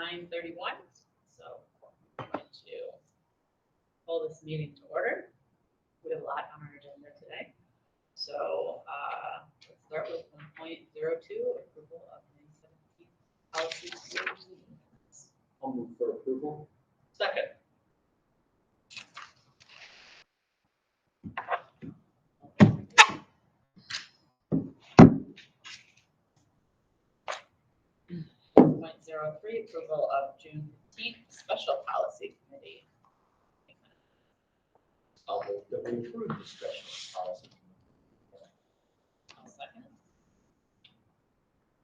9:31. So I'm going to pull this meeting to order. We have a lot on our agenda today. So let's start with 1.02, approval of May 17th policy committee meetings. I'll move for approval. Second. .03, approval of June 15th special policy committee. I'll move that we approve the special policy. I'll second.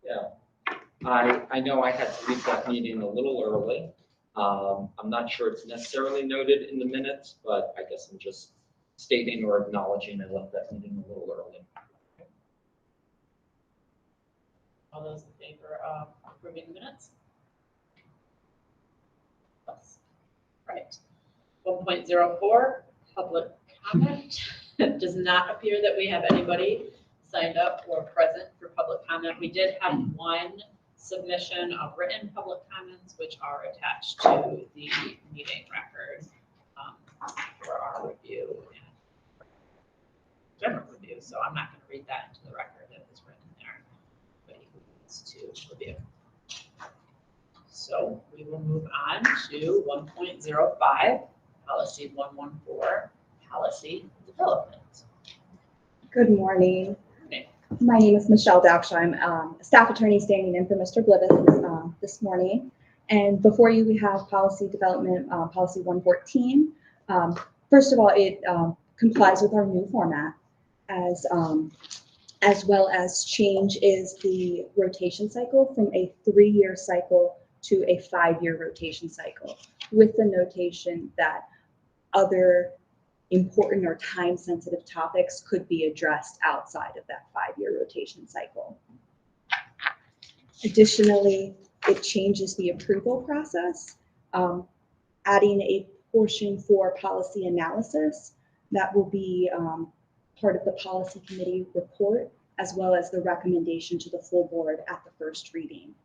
Yeah, I know I had to leave that meeting a little early. I'm not sure it's necessarily noted in the minutes, but I guess I'm just stating or acknowledging I left that meeting a little early. All those in favor of approving the minutes? Yes. Right. 1.04, public comment. It does not appear that we have anybody signed up or present for public comment. We did have one submission of written public comments, which are attached to the meeting record for our review and general review. So I'm not going to read that into the record that is written there, but he needs to review. So we will move on to 1.05, policy 114, policy development. Good morning. Okay. My name is Michelle Dauch. I'm a staff attorney standing in for Mr. Bliveth this morning. And before you, we have policy development, policy 114. First of all, it complies with our new format as well as change is the rotation cycle from a 3-year cycle to a 5-year rotation cycle, with the notation that other important or time-sensitive topics could be addressed outside of that 5-year rotation cycle. Additionally, it changes the approval process, adding a portion for policy analysis that will be part of the policy committee report, as well as the recommendation to the full board at the first reading.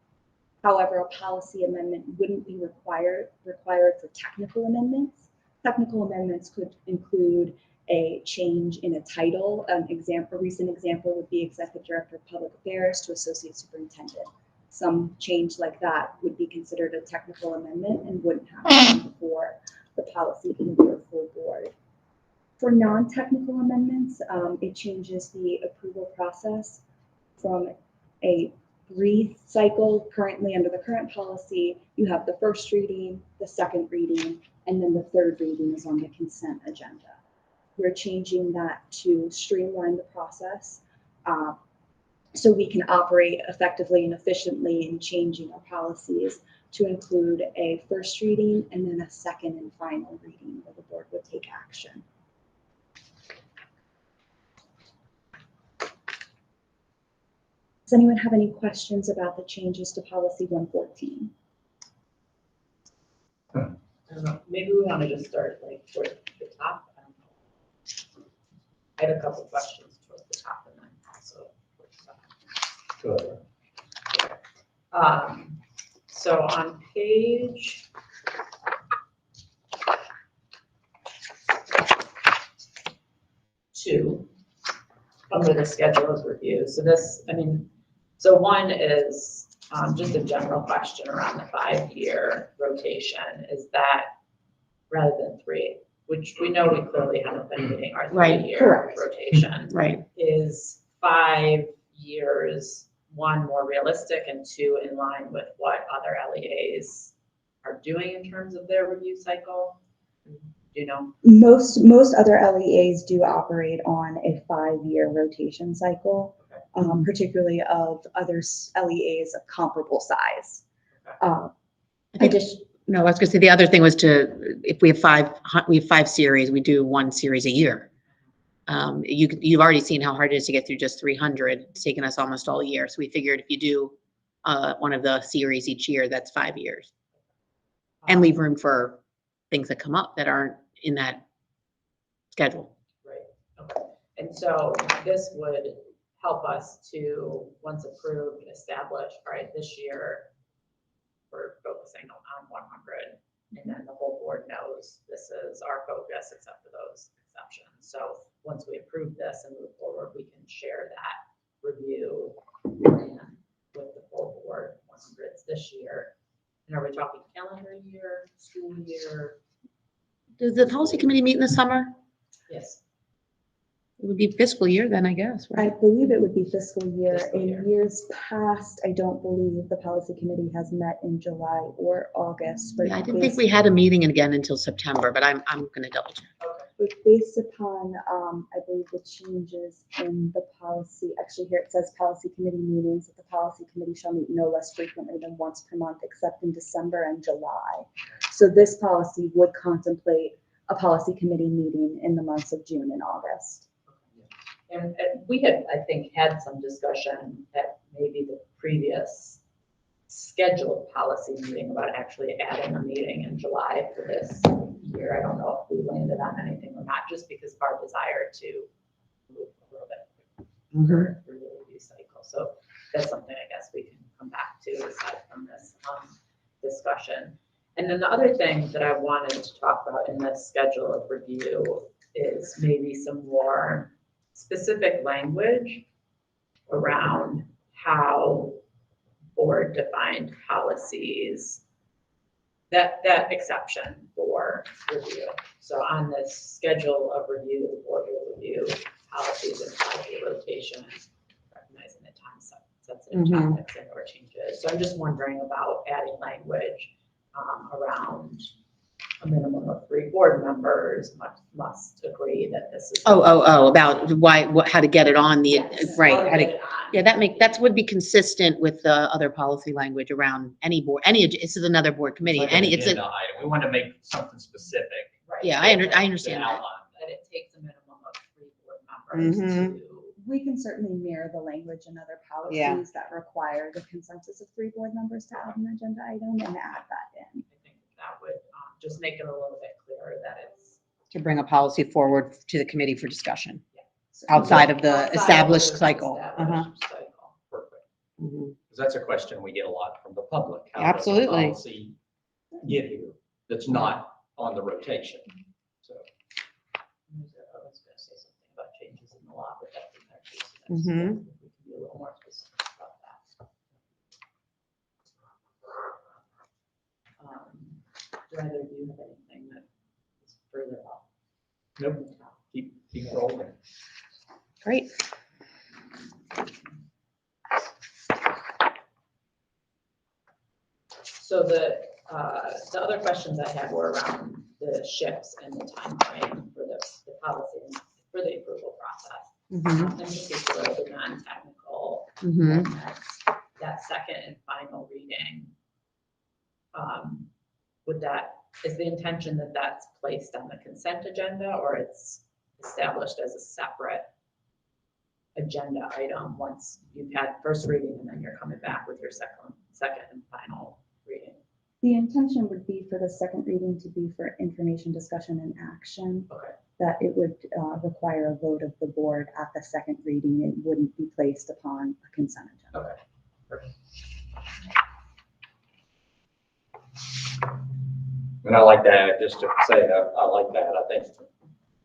However, a policy amendment wouldn't be required for technical amendments. Technical amendments could include a change in a title. A recent example would be Executive Director of Public Affairs to Associate Superintendent. Some change like that would be considered a technical amendment and wouldn't have to come before the policy committee or full board. For non-technical amendments, it changes the approval process from a 3 cycle. Currently, under the current policy, you have the first reading, the second reading, and then the third reading is on the consent agenda. We're changing that to streamline the process so we can operate effectively and efficiently in changing our policies to include a first reading and then a second and final reading where the board would take action. Does anyone have any questions about the changes to policy 114? I don't know. Maybe we want to just start like towards the top. I don't know. I had a couple questions towards the top and then also towards the top. Good. So on page 2, under the schedule of review. So this, so one is just a general question around the 5-year rotation. Is that rather than 3, which we know we clearly haven't been hitting our 3-year rotation. Right. Is 5 years, 1, more realistic, and 2, in line with what other LEAs are doing in terms of their review cycle? Do you know? Most other LEAs do operate on a 5-year rotation cycle, particularly of other LEAs of comparable size. I was going to say the other thing was if we have 5 series, we do 1 series a year. You've already seen how hard it is to get through just 300. It's taken us almost all year. So we figured if you do one of the series each year, that's 5 years, and leave room for things that come up that aren't in that schedule. Right. Okay. And so this would help us to, once approved, establish, all right, this year we're focusing 100. And then the whole board knows this is our focus except for those exceptions. So once we approve this and move forward, we can share that review plan with the full board, 100s this year. And are we talking calendar year, school year? Does the policy committee meet in the summer? Yes. It would be fiscal year then, I guess, I right? believe it would be fiscal year. Fiscal year. In years past, I don't believe the policy committee has met in July or August, but Yeah, I didn't think we had a meeting again until September, but I'm gonna double check. but based upon, I believe the changes in the policy, actually here it says policy committee meetings, that the policy committee shall meet no less frequently than once per month, except in December and July. So this policy would contemplate a policy committee meeting in the months of June and August. And we had, I think, had some discussion at maybe the previous scheduled policy meeting about actually adding a meeting in July for this year. I don't know if we landed on anything or not, just because of our desire to move a little bit quicker through the review cycle. So that's something I guess we can come back to aside from this discussion. And then the other thing that I wanted to talk about in this schedule of review is maybe some more specific language around how board defined policies, that exception for review. So on this schedule of review, the board will review policies and policy rotation, recognizing the time sensitive topics and or changes. So I'm just wondering about adding language around a minimum of 3 board members must agree that this is. About how to get it on the, Yes, right, how to how to, get it on. yeah, that would be consistent with the other policy language around any board, this is another board committee, Like an it's agenda item. We want to make something specific. Right. yeah, So I that- understand to that. outline That it takes a minimum of 3 board members to. We can certainly mirror the language in other policies that require the consensus of 3 board members to add an agenda item and add that in. I think that would just make it a little bit clearer that it's. To bring a policy forward to the committee for discussion. So- Outside of the outside of established the cycle. established cycle. Perfect. Mhm. Because that's a question we get a lot from the public. How does the Absolutely. policy get here that's not on the rotation? So I was gonna say something about changes in the law, but that's in there too. So that's- Mhm. We can be a little more specific about that. Do either of you have anything that is further up? nope, keep rolling. Great. So the other questions I had were around the shifts and the timeframe for the policy and for the approval process. Mhm. And just be sort of the non-technical, Mhm. and that second and final reading. Is the intention that that's placed on the consent agenda, or it's established as a separate agenda item once you've had first reading and then you're coming back with your second and final reading? The intention would be for the second reading to be for information, discussion, and action, Okay. that it would require a vote of the board at the second reading. It wouldn't be placed upon a consent agenda. Okay. Perfect. And I like that, just to say that, I like that. I think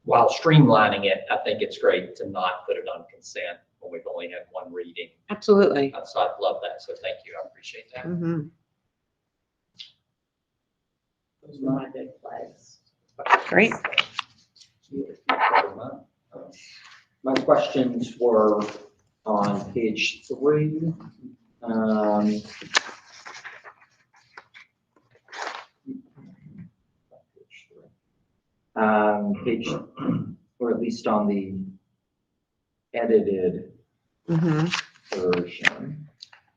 while streamlining it, I think it's great to not put it on consent when we've only had 1 reading. Absolutely. So I love that. So thank you. I appreciate that. Mhm. Those were my big flags. Great. My questions were on page 3. Page, or at least on the edited Mhm. version,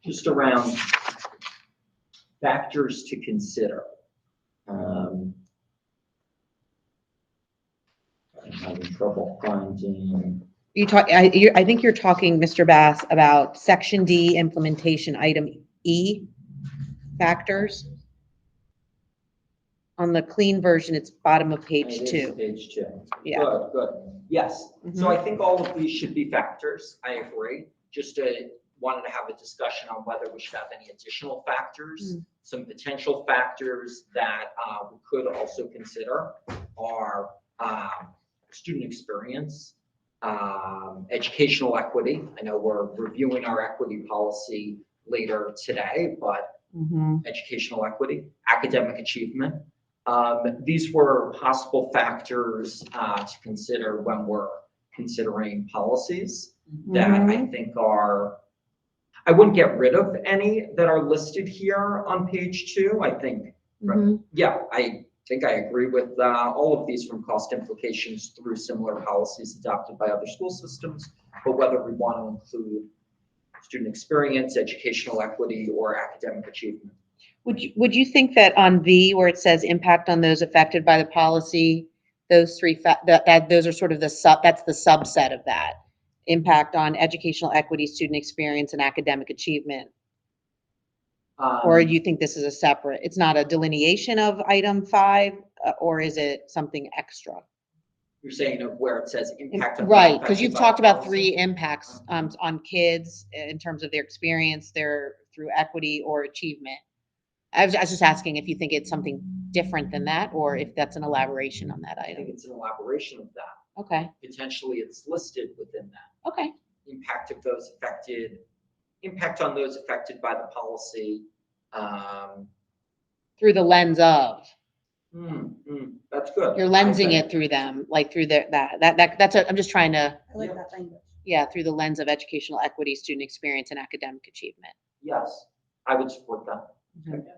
just around factors to consider. I'm having trouble finding. I think you're talking, Mr. Bass, about section D implementation item E factors. On the clean version, it's bottom of page It is 2. Page 2. Yeah. Good. Yes. So I think all of these should be factors. I agree. Just wanted to have a discussion on whether we should have any additional factors Some potential factors that we could also consider are student experience, educational equity. I know we're reviewing our equity policy later today, but educational equity, academic achievement. These were possible factors to consider when we're considering policies that I think are, I wouldn't get rid of any that are listed here on page 2. I think, yeah, I think I agree with all of these, from cost implications through similar policies adopted by other school systems, but whether we want to include student experience, educational equity, or academic achievement. Would you think that on V, where it says impact on those affected by the policy, those three, that those are sort of that's the subset of that? Impact on educational equity, student experience, and academic achievement? Or do you think this is a separate, it's not a delineation of item 5, or is it something extra? You're saying of where it says impact on. Right, because you've affected by talked about policy? 3 impacts on kids in terms of their experience, their through equity or achievement. I was just asking if you think it's something different than that, or if that's an elaboration on that I think item. it's an elaboration of that. Okay, Potentially, it's listed within that. okay. Impact of those affected, impact on those affected by the policy. Through the lens of, That's good. you're I lensing think- it through them, like through that's I'm just trying to, I like Yeah. that language. yeah, through the lens of educational equity, student experience, and academic achievement. Yes, I would support that.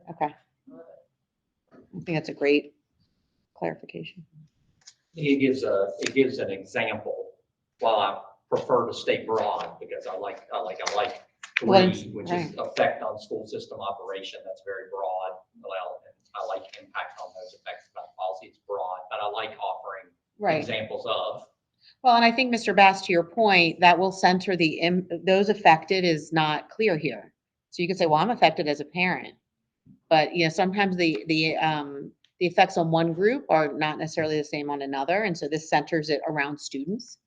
Okay. I think that's a great clarification. It gives an example. While I prefer to stay broad because I like Well, 3, which is effect on school system operation. That's very broad. Well, and I like impact on those effects by policy. It's broad, but I like offering Right. examples of. Well, and I think, Mr. Bass, to your point, that will center those affected is not clear here. So you could say, well, I'm affected as a parent, but sometimes the effects on one group are not necessarily the same on another, and so this centers it around students.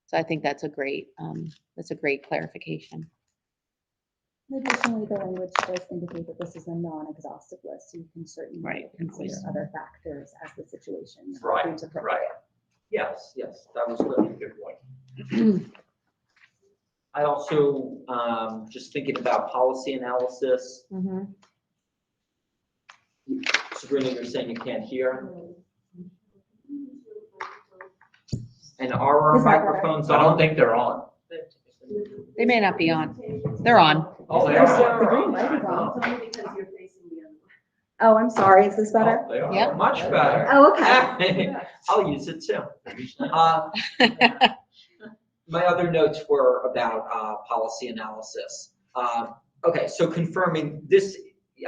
So I think that's a great clarification. Additionally, the language does indicate that this is a non-exhaustive list, so you can certainly Right. consider other factors as the situation Right, deems appropriate. Yes, that was good. Good point. I also, just thinking about policy analysis, Sabrina, you're saying you can't hear? And are our Is that better? microphones I don't on? think they're on. They may not be on. They're on. Oh, they There's are. the green light is on. Oh, I'm sorry, is this better? Oh, they are. Yep. Much better. Oh, okay. I'll use it too. My other notes were about policy analysis. Okay, so confirming this,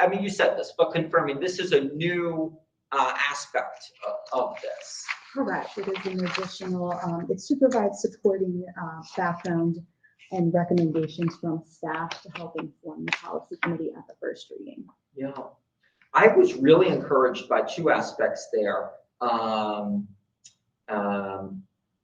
I mean, you said this, but confirming this is a new aspect of this. Correct, it is an additional, it's to provide supporting background and recommendations from staff to help inform the policy committee at the first reading. Yeah, I was really encouraged by 2 aspects there.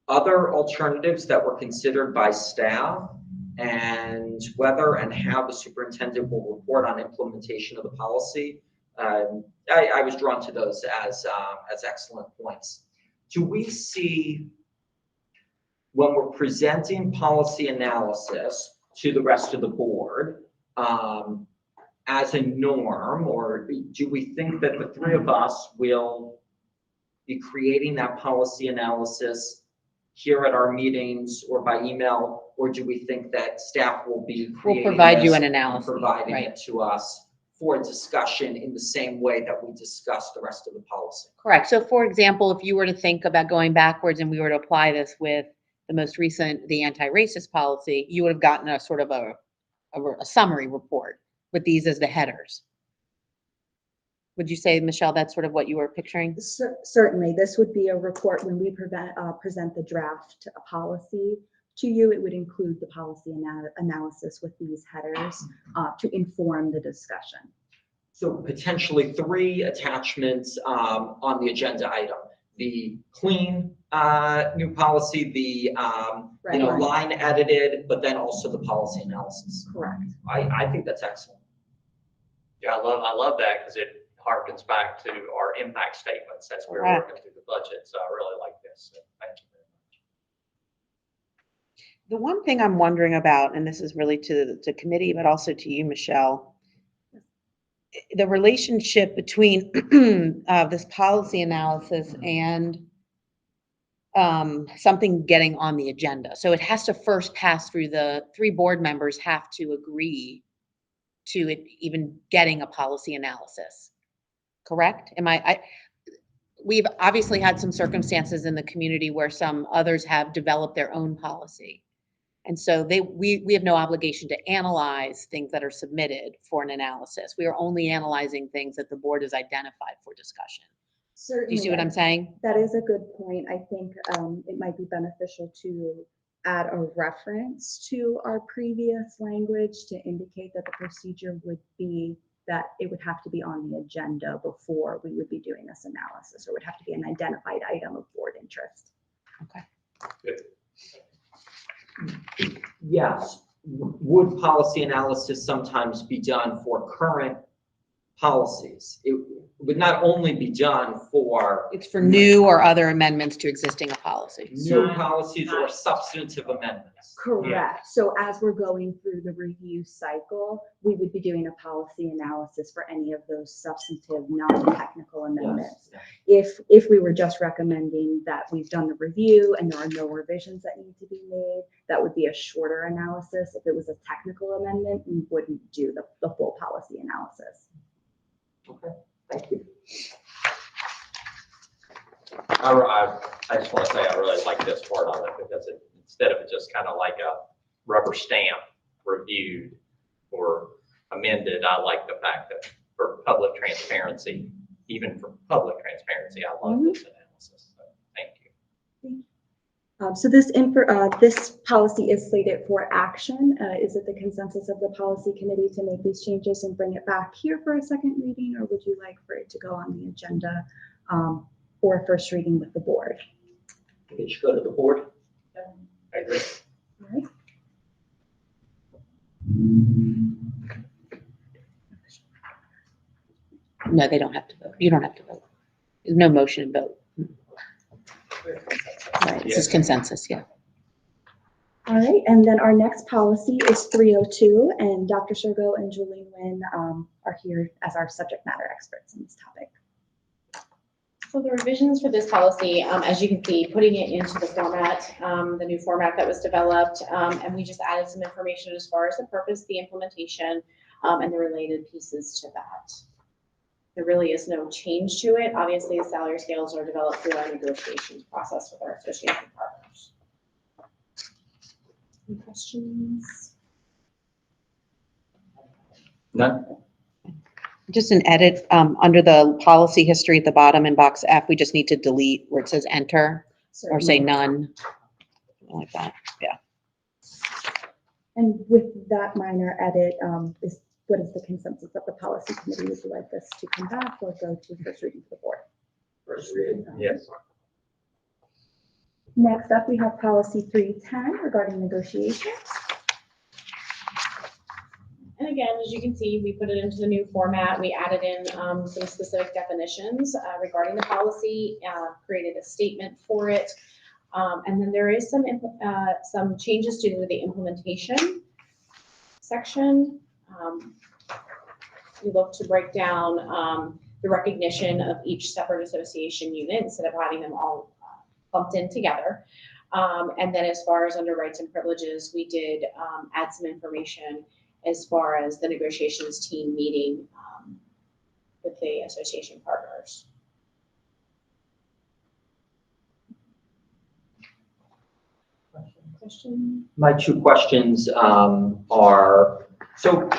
Other alternatives that were considered by staff, and whether and how the superintendent will report on implementation of the policy. I was drawn to those as excellent points. Do we see, when we're presenting policy analysis to the rest of the board, as a norm, or do we think that the 3 of us will be creating that policy analysis here at our meetings or by email, or do we think that staff will be We'll creating provide you this an and analysis, providing right? it to us for discussion in the same way that we discuss the rest of the policy? Correct. So for example, if you were to think about going backwards and we were to apply this with the most recent, the anti-racist policy, you would have gotten a sort of a summary report with these as the headers. Would you say, Michelle, that's sort of what you were picturing? Certainly, this would be a report when we present the draft policy to you. It would include the policy analysis with these headers to inform the discussion. So potentially 3 attachments on the agenda item: the clean new policy, the Right. line edited, but then also the policy analysis. Correct. I think that's excellent. Yeah, I love that because it harkens back to our impact statements as we're Correct. working through the budget. So I really like this. So thank you very much. The one thing I'm wondering about, and this is really to the committee, but also to you, Michelle, the relationship between this policy analysis and something getting on the agenda. So it has to first pass through the 3 board members have to agree to it even getting a policy analysis. Correct? We've obviously had some circumstances in the community where some others have developed their own policy. And so we have no obligation to analyze things that are submitted for an analysis. We are only analyzing things that the board has identified for discussion. Do Certainly. you see what I'm saying? That is a good point. I think it might be beneficial to add a reference to our previous language to indicate that the procedure would be that it would have to be on the agenda before we would be doing this analysis, or would have to be an identified item of board interest. Yes. Would policy analysis sometimes be done for current policies? It would not only be done for It's for new or other amendments to existing policies. new policies or substantive amendments. Correct. So as we're going through the review cycle, we would be doing a policy analysis for any of those substantive, non-technical amendments. Yes. If we were just recommending that we've done the review and there are no revisions that need to be made, that would be a shorter analysis. If it was a technical amendment, we wouldn't do the full policy analysis. Okay, thank you. I just want to say I really like this part of it because instead of it just kind of like a rubber stamp reviewed or amended, I like the fact that for public transparency, even for public transparency, I love this analysis. So thank you. So this policy is slated for action. Is it the consensus of the policy committee to make these changes and bring it back here for a second reading, or would you like for it to go on the agenda for a first reading with the board? It should go to the board. I agree. All right. No, they don't have to vote. You don't have to vote. There's no motion to vote. Right, this is consensus, yeah. All right, and then our next policy is 302, and Dr. Sergo and Julie Nguyen are here as our subject matter experts on this topic. So the revisions for this policy, as you can see, putting it into the format, the new format that was developed, and we just added some information as far as the purpose, the implementation, and the related pieces to that. There really is no change to it. Obviously, the salary scales are developed through our negotiations process with our association partners. Any questions? None? Just an edit, under the policy history at the bottom in box F, we just need to delete where it says enter or say none. Something like that, yeah. And with that minor edit, what is the consensus of the policy committee? Would you like this to come back or go to first reading to the board? First reading. Yes. Next up, we have policy 310 regarding negotiations. And again, as you can see, we put it into the new format. We added in some specific definitions regarding the policy, created a statement for it. And then there is some changes to the implementation section. We look to break down the recognition of each separate association unit instead of having them all bumped in together. And then as far as under rights and privileges, we did add some information as far as the negotiations team meeting with the association partners. Question? My 2 questions are, so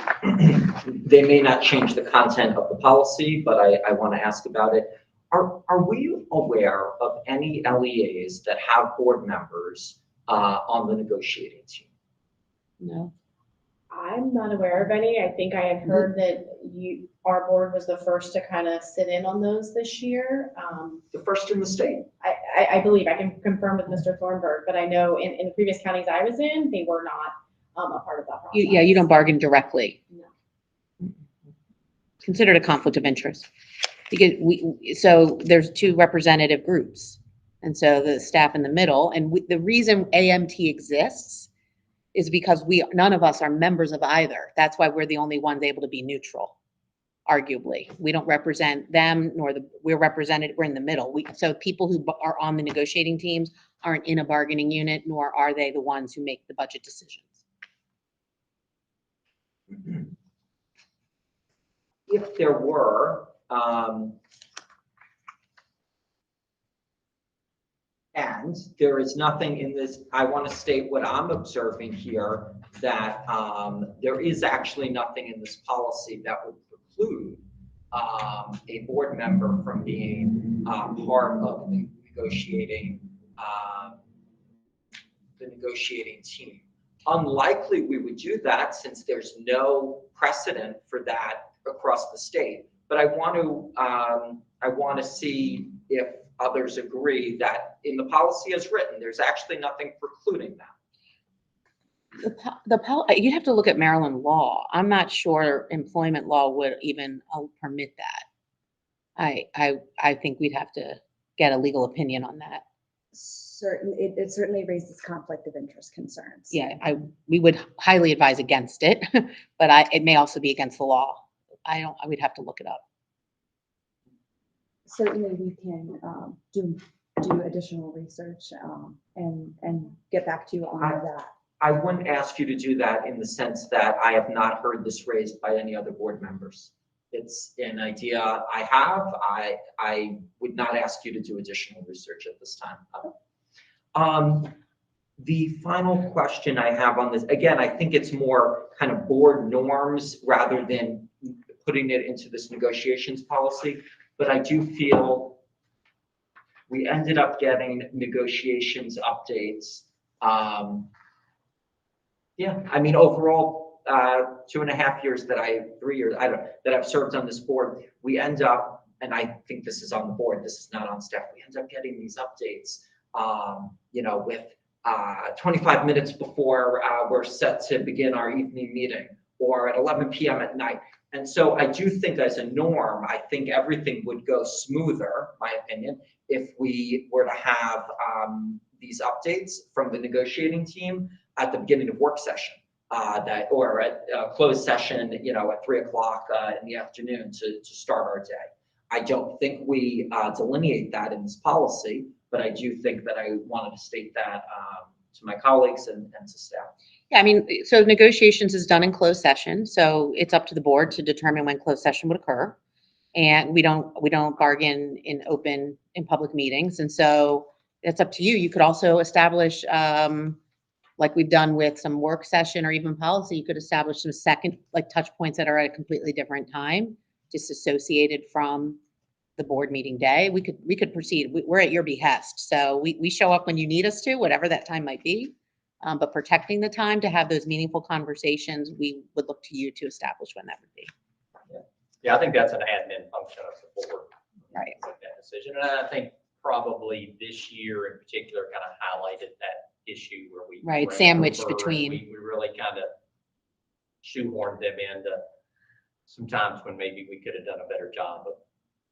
they may not change the content of the policy, but I want to ask about it. Are we aware of any LEAs that have board members on the negotiating team? No. I'm not aware of any. I think I had heard that our board was the first to kind of sit in on those this year. The first in the state. I believe, I can confirm with Mr. Thornburg, but I know in the previous counties I was in, they were not a part of that process. Yeah, you don't bargain directly. No. considered a conflict of interest. Because so there's two representative groups. And so the staff in the middle, and the reason AMT exists is because none of us are members of either. That's why we're the only ones able to be neutral, arguably. We don't represent them, we're represented, we're in the middle. So people who are on the negotiating teams aren't in a bargaining unit, nor are they the ones who make the budget decisions. If there were, and there is nothing in this, I want to state what I'm observing here, that there is actually nothing in this policy that would preclude a board member from being part of the negotiating team. Unlikely we would do that since there's no precedent for that across the state. But I want to see if others agree that in the policy as written, there's actually nothing precluding that. You'd have to look at Maryland law. I'm not sure employment law would even permit that. I think we'd have to get a legal opinion on that. It certainly raises conflict of interest concerns. Yeah, we would highly advise against it, but it may also be against the law. We'd have to look it up. Certainly we can do additional research and get back to you on that. I wouldn't ask you to do that in the sense that I have not heard this raised by any other board members. It's an idea I have. I would not ask you to do additional research at this time. The final question I have on this, again, I think it's more kind of board norms rather than putting it into this negotiations policy, but I do feel we ended up getting negotiations updates. Yeah, I mean, overall, 2.5 years that 3 years, that I've served on this board, we end up, and I think this is on the board, this is not on staff, we end up getting these updates, with 25 minutes before we're set to begin our evening meeting, or at 11 p.m. at night. And so I do think as a norm, I think everything would go smoother, my opinion, if we were to have these updates from the negotiating team at the beginning of work session, or at closed session, at 3:00 in the afternoon to start our day. I don't think we delineate that in this policy, but I do think that I wanted to state that to my colleagues and to staff. Yeah, I mean, so negotiations is done in closed session, so it's up to the board to determine when closed session would occur. And we don't bargain in public meetings. And so it's up to you. You could also establish, like we've done with some work session or even policy, you could establish some second, like touch points that are at a completely different time, disassociated from the board meeting day. We could proceed. We're at your behest. So we show up when you need us to, whatever that time might be. But protecting the time to have those meaningful conversations, we would look to you to establish when that would be. Yeah, I think that's an admin function of the board. Right. Make that decision. And I think probably this year in particular kind of highlighted that issue where we. Right, ran sandwiched over and between. We really kind of shoehorned them into some times when maybe we could have done a better job of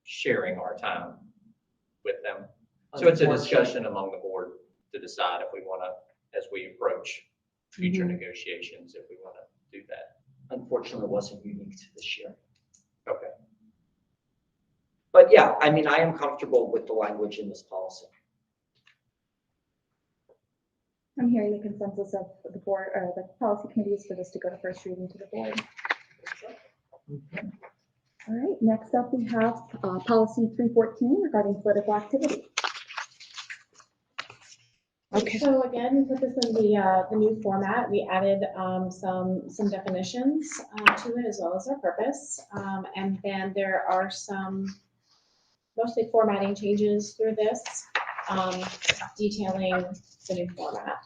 sharing our time with them. So it's a discussion among the board to decide if we want to, as we approach future negotiations, if we want to do that. Unfortunately, it wasn't unique to this year. Okay. But yeah, I mean, I am comfortable with the language in this policy. I'm hearing the consensus of the board, or the policy committees for this to go to first reading to the board. All right, next up we have policy 314 regarding political activity. Okay. So again, we put this in the new format. We added some definitions to it as well as our purpose. And then there are some mostly formatting changes through this, detailing the new format.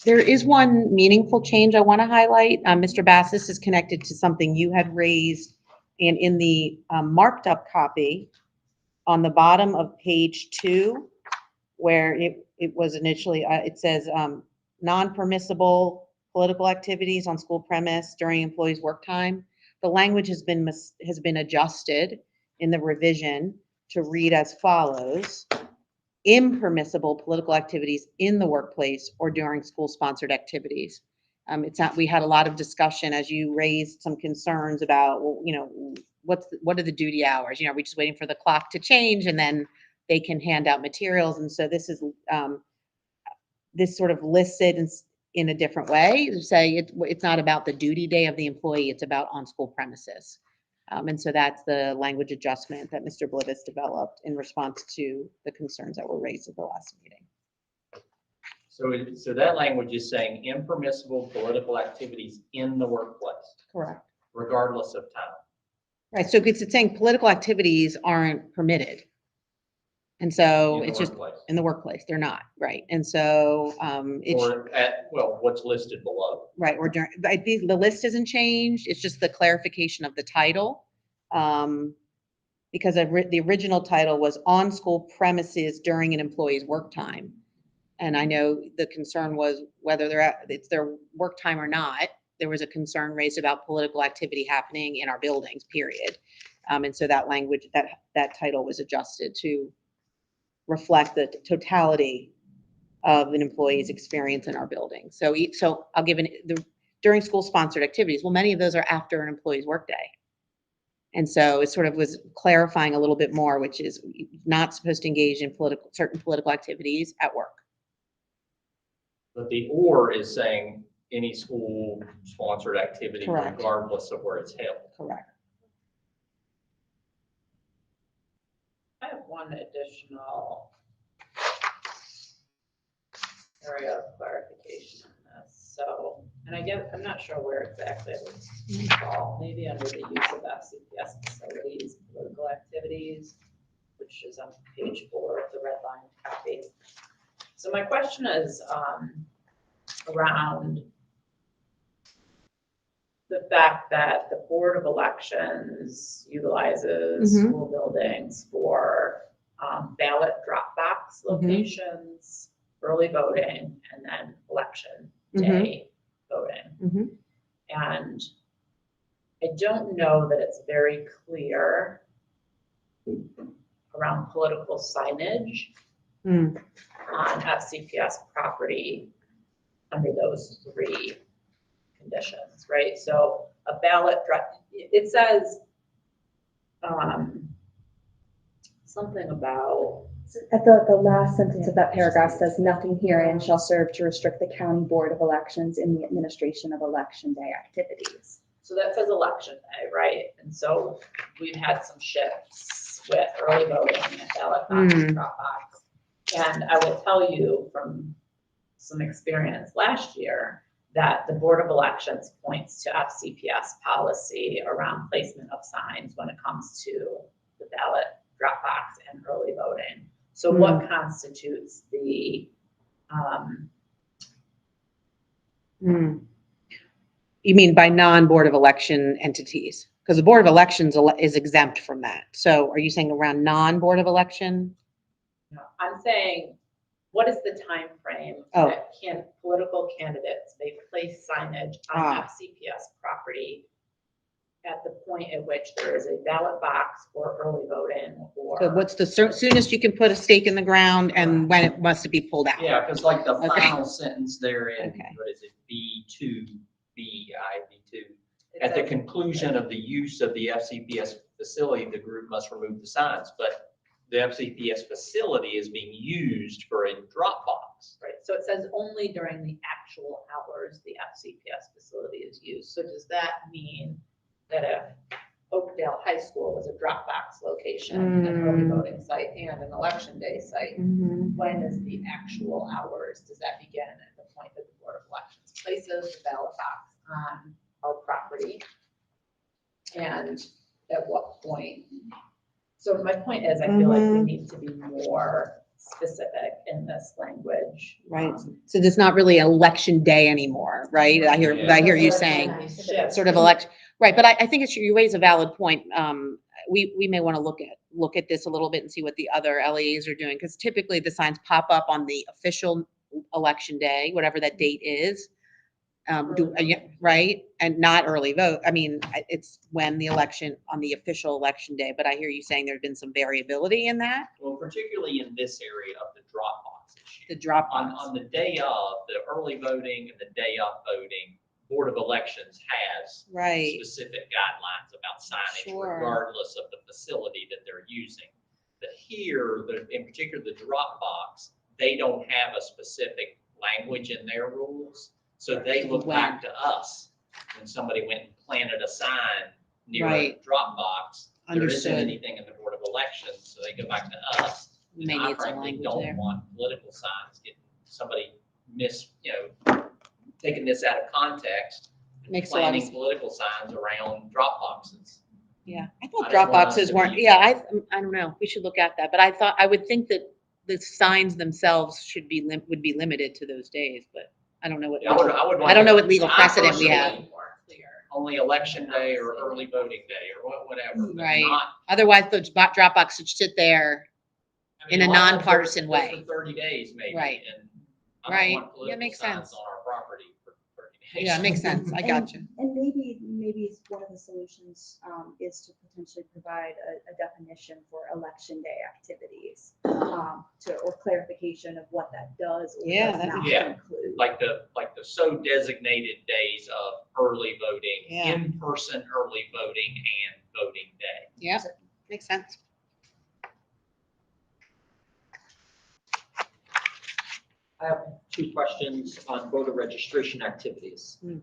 There is one meaningful change I want to highlight. Mr. Bassis is connected to something you had raised, and in the marked up copy on the bottom of page 2, where it was initially, it says non-permissible political activities on school premise during employees' work time. The language has been adjusted in the revision to read as follows: impermissible political activities in the workplace or during school-sponsored activities. It's not, we had a lot of discussion as you raised some concerns about, well, you know, what are the duty hours? You know, are we just waiting for the clock to change and then they can hand out materials? And so this is, this sort of lists it in a different way, to say it's not about the duty day of the employee, it's about on school premises. And so that's the language adjustment that Mr. Blivis developed in response to the concerns that were raised at the last meeting. So that language is saying impermissible political activities in the workplace, Correct. regardless of time. Right, so it's saying political activities aren't permitted. And so In the it's just workplace. in the workplace, they're not, right? And so it's, Or at, well, what's listed below. right, or during, I think the list hasn't changed, it's just the clarification of the title. Because the original title was on school premises during an employee's work time. And I know the concern was whether it's their work time or not. There was a concern raised about political activity happening in our buildings, period. And so that language, that title was adjusted to reflect the totality of an employee's experience in our building. So I'll give during school sponsored activities, well, many of those are after an employee's workday. And so it sort of was clarifying a little bit more, which is not supposed to engage in certain political activities at work. But the or is saying any school sponsored activity Correct. regardless of where it's held. Correct. I have one additional area of clarification on this. So, and I'm not sure where exactly it would fall, maybe under the use of FCPS facilities, political activities, which is on page 4 of the red line copy. So my question is around the fact that the Board of Elections utilizes Mhm. school buildings for ballot drop box locations, early voting, and then election day voting. Mhm. And I don't know that it's very clear around political signage Mm. on FCPS property under those 3 conditions, right? So a ballot drop, it says something about, At the last sentence of that paragraph says, nothing herein shall serve to restrict the county board of elections in the administration of election day activities. so that says election day, right? And so we've had some shifts with early voting and ballot box and drop box. And I will tell you from some experience last year that the Board of Elections points to FCPS policy around placement of signs when it comes to the ballot drop box and early voting. So what constitutes the, You mean by non-Board of Election entities? Because the Board of Elections is exempt from that. So are you saying around non-Board of Election? I'm saying, what is the time frame Oh. that political candidates may place signage on FCPS property at the point at which there is a ballot box or early voting or? So what's the soonest you can put a stake in the ground and when it must be pulled out? Yeah, because like the Okay. final sentence there in, Okay. what is it, B2, B2. It At the says- conclusion of the use of the FCPS facility, the group must remove the signs, but the FCPS facility is being used for a drop box. Right, so it says only during the actual hours the FCPS facility is used. So does that mean that if Oakdale High School was a drop box location, an early voting site and an election day site, when is the actual hours? Does that begin at the point that the Board of Elections places the ballot box on our property? And at what point? So my point is, I feel like we need to be more specific in this language. Right. So there's not really election day anymore, right? I hear you saying sort of election, right? But I think you raise a valid point. We may want to look at this a little bit and see what the other LEAs are doing, because typically the signs pop up on the official election day, whatever that date is. Right? And not early vote. I mean, it's when the election, on the official election day, but I hear you saying there's been some variability in that, Well, particularly in this area of the drop box issue. the drop On box. the day of, the early voting and the day of voting, Board of Elections has Right, specific guidelines about signage Sure. regardless of the facility that they're using. But here, in particular, the drop box, they don't have a specific language in their rules. So they look When? back to us when somebody went and planted a sign near a Right. drop box. There isn't Understood. anything in the Board of Elections, so they go back to us. And Maybe I it's a frankly language don't there. want political signs getting somebody taking this out of context. And Makes a lot of planting sense. political signs around drop boxes. Yeah, I I thought just drop want us boxes to weren't, be- yeah, I don't know, we should look at that, but I would think that the signs themselves should be, would be limited to those days, but I don't know what. Yeah, I would I don't know what want- legal I precedent we have. personally, Only election day or early voting day or whatever. but Right. not- Otherwise, those drop box should sit there. I mean, In a lot of them nonpartisan are good way. For 30 days maybe. Right. And I Right. don't Yeah, want political makes signs sense. on our property for 30 days. Yeah, it makes sense, I got you. And maybe it's one of the solutions is to potentially provide a definition for election day activities, or clarification of what that does or Yeah, does that'd not be- Yeah. include. Like the so designated days of early voting, Yeah. in-person early voting and voting day. Yeah, makes sense. I have two questions on voter registration activities. Hmm.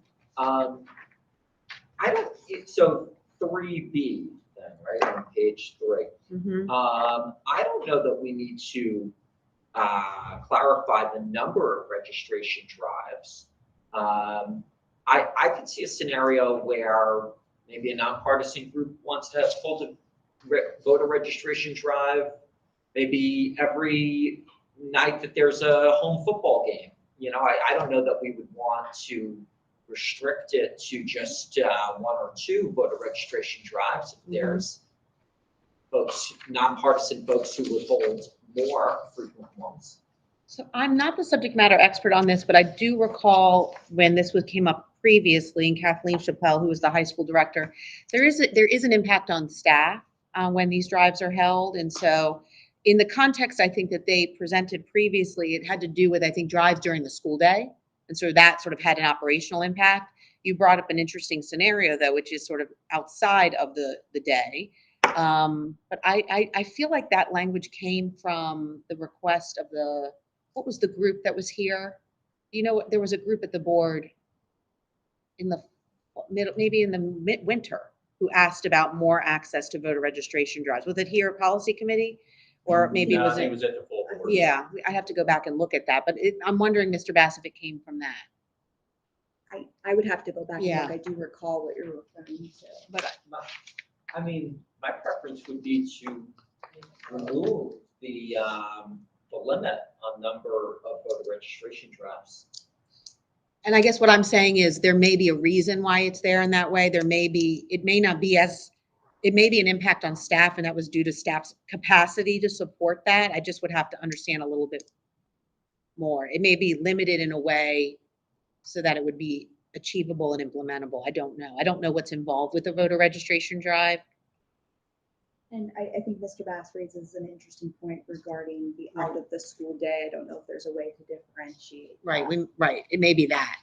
So 3B then, right, on page 3. Mhm. I don't know that we need to clarify the number of registration drives. I could see a scenario where maybe a nonpartisan group wants to hold a voter registration drive, maybe every night that there's a home football game. I don't know that we would want to restrict it to just one or two voter registration drives. If there's folks, nonpartisan folks who would hold more frequent ones. So I'm not the subject matter expert on this, but I do recall when this came up previously, and Kathleen Chappelle, who was the high school director, there is an impact on staff when these drives are held. And so in the context, I think that they presented previously, it had to do with, I think, drives during the school day. And so that sort of had an operational impact. You brought up an interesting scenario though, which is sort of outside of the day. But I feel like that language came from the request of what was the group that was here? There was a group at the board in the middle, maybe in the winter, who asked about more access to voter registration drives. Was it here, policy committee? Or maybe No, I was think it? it was at the full board. Yeah, I have to go back and look at that, but I'm wondering, Mr. Bass, if it came from that. I would have to go back and Yeah. look. I do recall what you're referring to. But my preference would be to remove the limit on number of voter registration drives. And I guess what I'm saying is there may be a reason why it's there in that way. It may be an impact on staff, and that was due to staff's capacity to support that. I just would have to understand a little bit more. It may be limited in a way so that it would be achievable and implementable. I don't know. I don't know what's involved with the voter registration drive. And I think Mr. Bass raises an interesting point regarding the out of the school day. I don't know if there's a way to differentiate. Right, that. right. It may be that.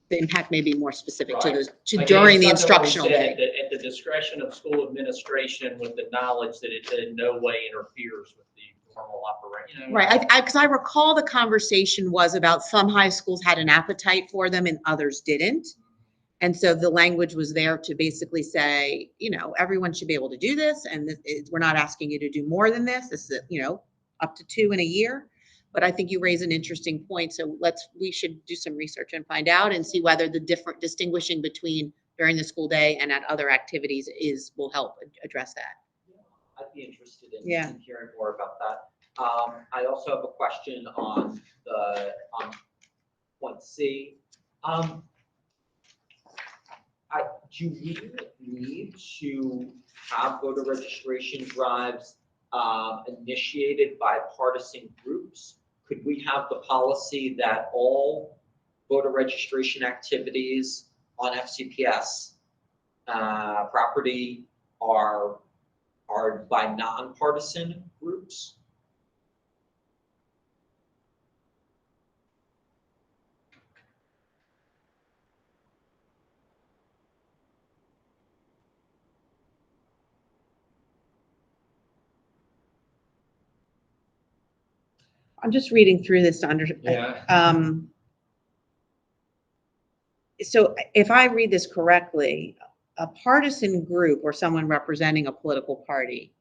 The impact may be more specific to Right. those, to Like, during it's the something we instructional said day. that At the discretion of school administration with the knowledge that it in no way interferes with the normal operation. Right, because I recall the conversation was about some high schools had an appetite for them and others didn't. And so the language was there to basically say, everyone should be able to do this, and we're not asking you to do more than this. This is, up to 2 in a year. But I think you raise an interesting point. So we should do some research and find out and see whether the different distinguishing between during the school day and at other activities will help address that. I'd be interested in Yeah. in hearing more about that. I also have a question on point C. Do we need to have voter registration drives initiated by partisan groups? Could we have the policy that all voter registration activities on FCPS property are by nonpartisan groups. I'm just reading through this to understand. Yeah. So if I read this correctly, a partisan group or someone representing a political party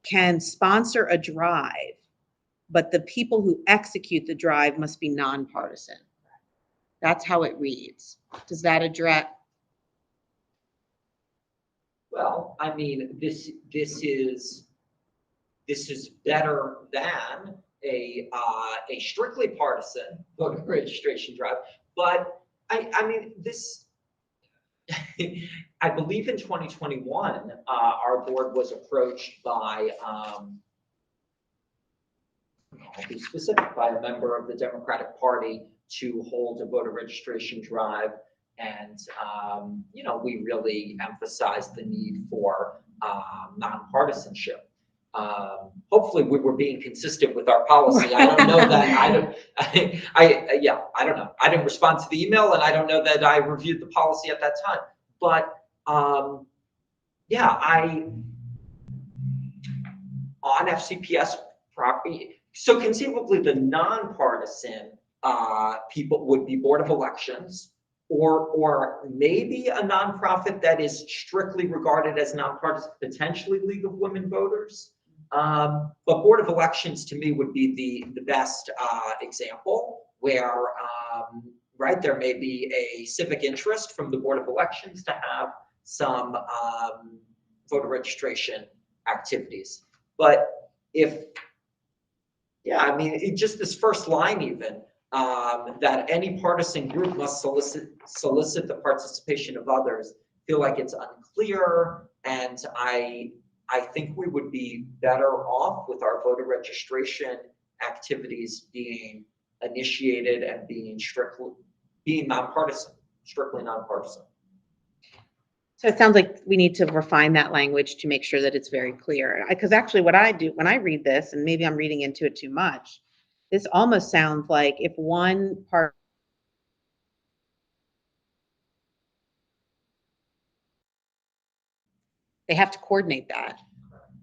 can sponsor a drive, but the people who execute the drive must be nonpartisan. That's how it reads. Does that address? Well, I mean, this is better than a strictly partisan voter registration drive. But I mean, this, I believe in 2021, our board was approached by, I'll be specific, by a member of the Democratic Party to hold a voter registration drive. And, you know, we really emphasized the need for nonpartisanship. Hopefully we were being consistent with our policy. I don't know that, I don't know. I didn't respond to the email, and I don't know that I reviewed the policy at that time. But, yeah, on FCPS property, so conceivably the nonpartisan people would be Board of Elections, or maybe a nonprofit that is strictly regarded as nonpartisan, potentially League of Women Voters. But Board of Elections to me would be the best example where, right, there may be a civic interest from the Board of Elections to have some voter registration activities. But I mean, just this first line even, that any partisan group must solicit the participation of others, feel like it's unclear, and I think we would be better off with our voter registration activities being initiated and being nonpartisan, strictly nonpartisan. So it sounds like we need to refine that language to make sure that it's very clear. Because actually what I do when I read this, and maybe I'm reading into it too much, this almost sounds like if one part they have to coordinate that.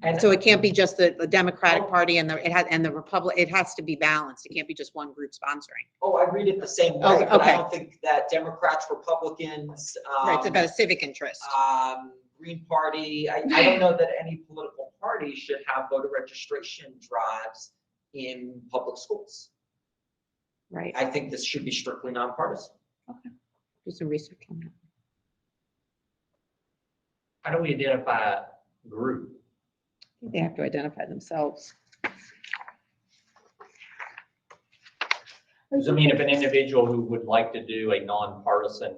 And So it can't be just the Democratic Party and the Republic. It has to be balanced. It can't be just one group sponsoring. I read it the same way, Oh, but I okay. don't think that Democrats, Republicans, Right, it's about a civic interest. Green Party, I don't know that any political party should have voter registration drives in public schools. Right. I think this should be strictly nonpartisan. Do some research on that. How do we identify a group? I think they have to identify themselves. Does it mean if an individual who would like to do a nonpartisan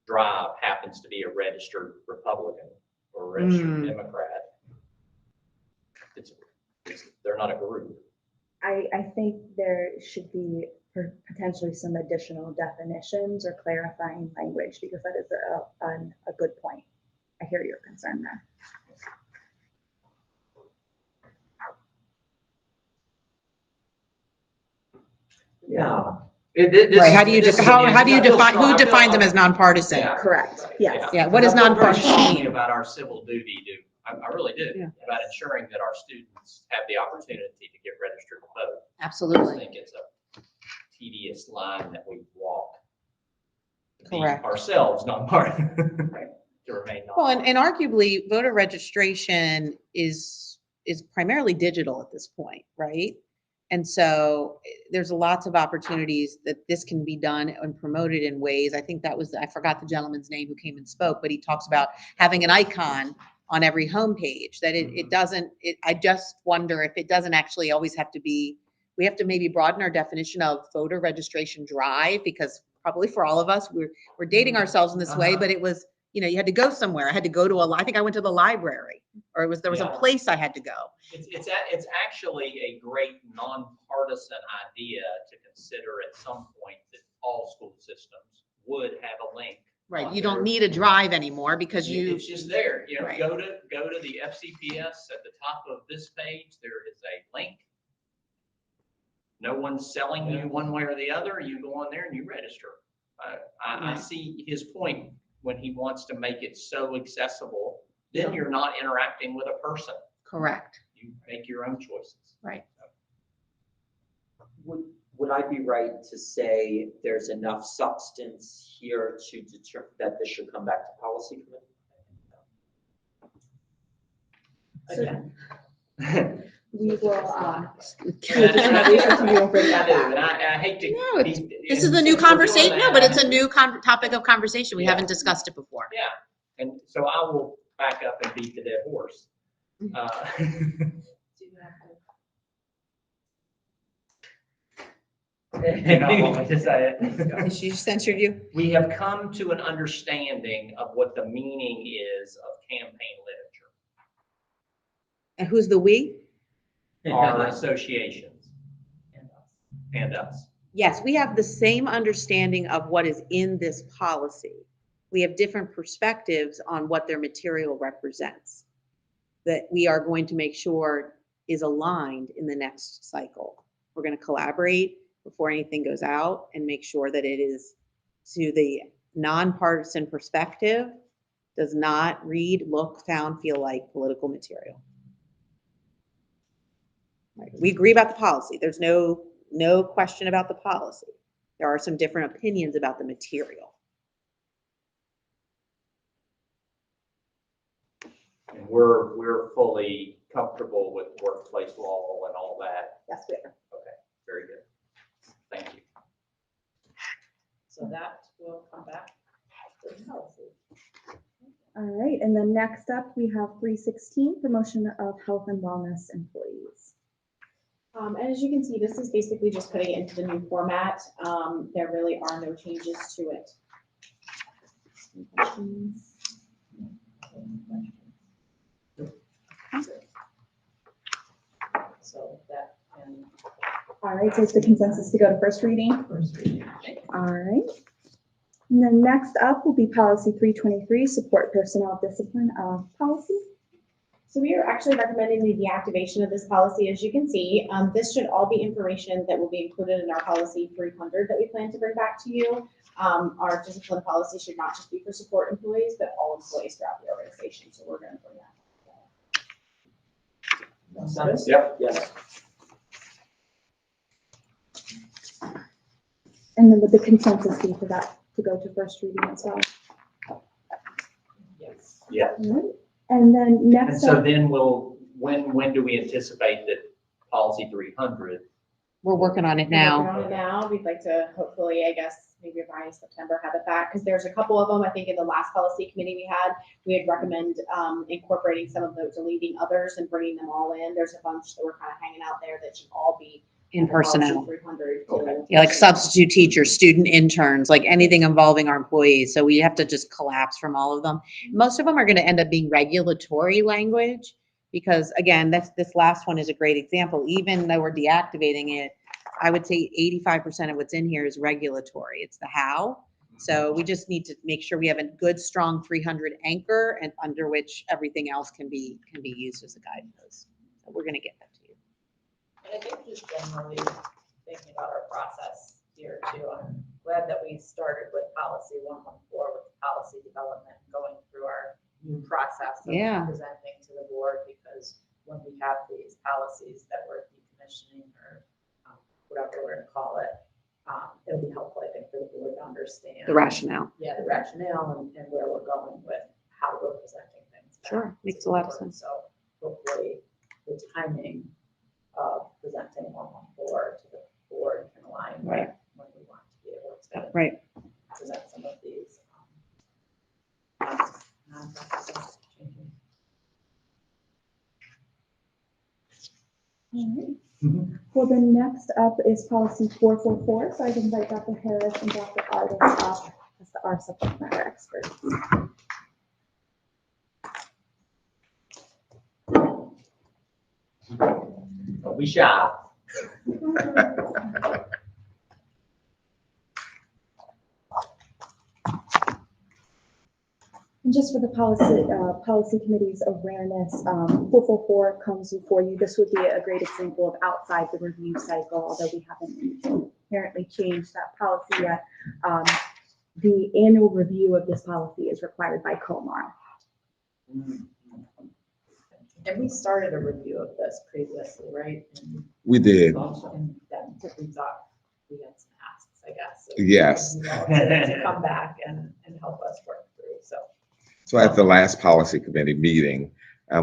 drive happens to be a registered Republican or a registered Democrat, they're not a group? I think there should be potentially some additional definitions or clarifying language, because that is a good point. I hear your concern there. Yeah. Right, how do you define, who defines them as nonpartisan? Yeah. Correct, yes. Yeah, what does I feel very nonpartisan strongly mean? about our civil duty I really do, Yeah. about ensuring that our students have the opportunity to get registered to vote. I Absolutely. think it's a tedious line that we walk. To be Correct. ourselves nonpartisan, to remain Well, nonpartisan. and arguably voter registration is primarily digital at this point, right? And so there's lots of opportunities that this can be done and promoted in ways. I think that was, I forgot the gentleman's name who came and spoke, but he talks about having an icon on every homepage, that it doesn't, I just wonder if it doesn't actually always have to be, we have to maybe broaden our definition of voter registration drive, because probably for all of us, we're dating ourselves in this way, but it was you had to go somewhere. I had to go to I think I went to the library, or there was a Yeah. place I had to go. It's actually a great nonpartisan idea to consider at some point that all school systems would have a link. Right, on you their- don't need a drive anymore because It's just there, Right. go to the FCPS at the top of this page, there is a link. No one's selling you one way or the other, you go on there and you register. I Right. see his point when he wants to make it so accessible, then you're not interacting with a person, correct. you make your own choices. Right. Would I be right to say there's enough substance here to determine that this should come back to policy committee? Again, We will, I we will bring that do, back. and I hate to. No, be- This is and a new since we're doing conversation, no, that, but it's a new topic of conversation. We Yeah. haven't discussed it before. Yeah, and so I will back up and beat the dead horse. You don't want me to say it. She censored you? We have come to an understanding of what the meaning is of campaign literature, And who's the we? our associations and us. Yes, we have the same understanding of what is in this policy. We have different perspectives on what their material represents, that we are going to make sure is aligned in the next cycle. We're going to collaborate before anything goes out and make sure that it is to the nonpartisan perspective, does not read, look, sound, feel like political material. Right. We agree about the policy. There's no question about the policy. There are some different opinions about the material. And we're fully comfortable with workplace law and all that. Yes, we are. Okay, very good. Thank you. so that will come back to the policy. All right, and then next up, we have 316, promotion of health and wellness employees. And as you can see, this is basically just putting it into the new format. There really are no changes to it. Any questions? So that can All right, so it's the consensus to go to first reading. first reading. All right. And then next up will be policy 323, support personnel discipline policy. So we are actually recommending the deactivation of this policy. As you can see, this should all be information that will be included in our policy 300 that we plan to bring back to you. Our discipline policy should not just be for support employees, but all employees throughout the organization. So we're going to bring that. Yep. Yes. And then would the consensus be for that to go to first reading as well? Yes. Yeah. All right. And then And next so up, then when do we anticipate that policy 300? We're working on it Working now. on it now. We'd like to hopefully, I guess, maybe by September have it back, because there's a couple of them. I think in the last policy committee we had recommend incorporating some of those, deleting others and bringing them all in. There's a bunch that were kind of hanging out there that should all be In personnel. 300. Okay. Yeah, like substitute teachers, student interns, like anything involving our employees. So we have to just collapse from all of them. Most of them are going to end up being regulatory language because again, this last one is a great example. Even though we're deactivating it, I would say 85% of what's in here is regulatory. It's the how. So we just need to make sure we have a good, strong 300 anchor and under which everything else can be used as a guidepost. So we're going to get that to you. And I think just generally thinking about our process here too, I'm glad that we started with policy 114 with policy development, going through our new process of Yeah. presenting to the board, because when we have these policies that we're decommissioning or whatever we're gonna call it, it'll be helpful, I think, for the board to understand. The rationale. Yeah, the rationale and where we're going with how we're presenting things. back Sure, to makes the a lot of board. sense. So hopefully the timing of presenting 114 to the board can align with Right. when we want to be able to Right. present some of these. Non-practical changes. all right. Well, then next up is policy 444. So I'd invite Dr. Harris and Dr. Arden up as our subject matter experts. Don't be shy. And just for the policy committee's awareness, 444 comes before you. This would be a great example of outside the review cycle, although we haven't inherently changed that policy yet. The annual review of this policy is required by COMAR. And we started a review of this previously, right? And We did. then we thought we had some asks, I guess. of Yes. you all To come back and help us work through, so. So at the last policy committee meeting,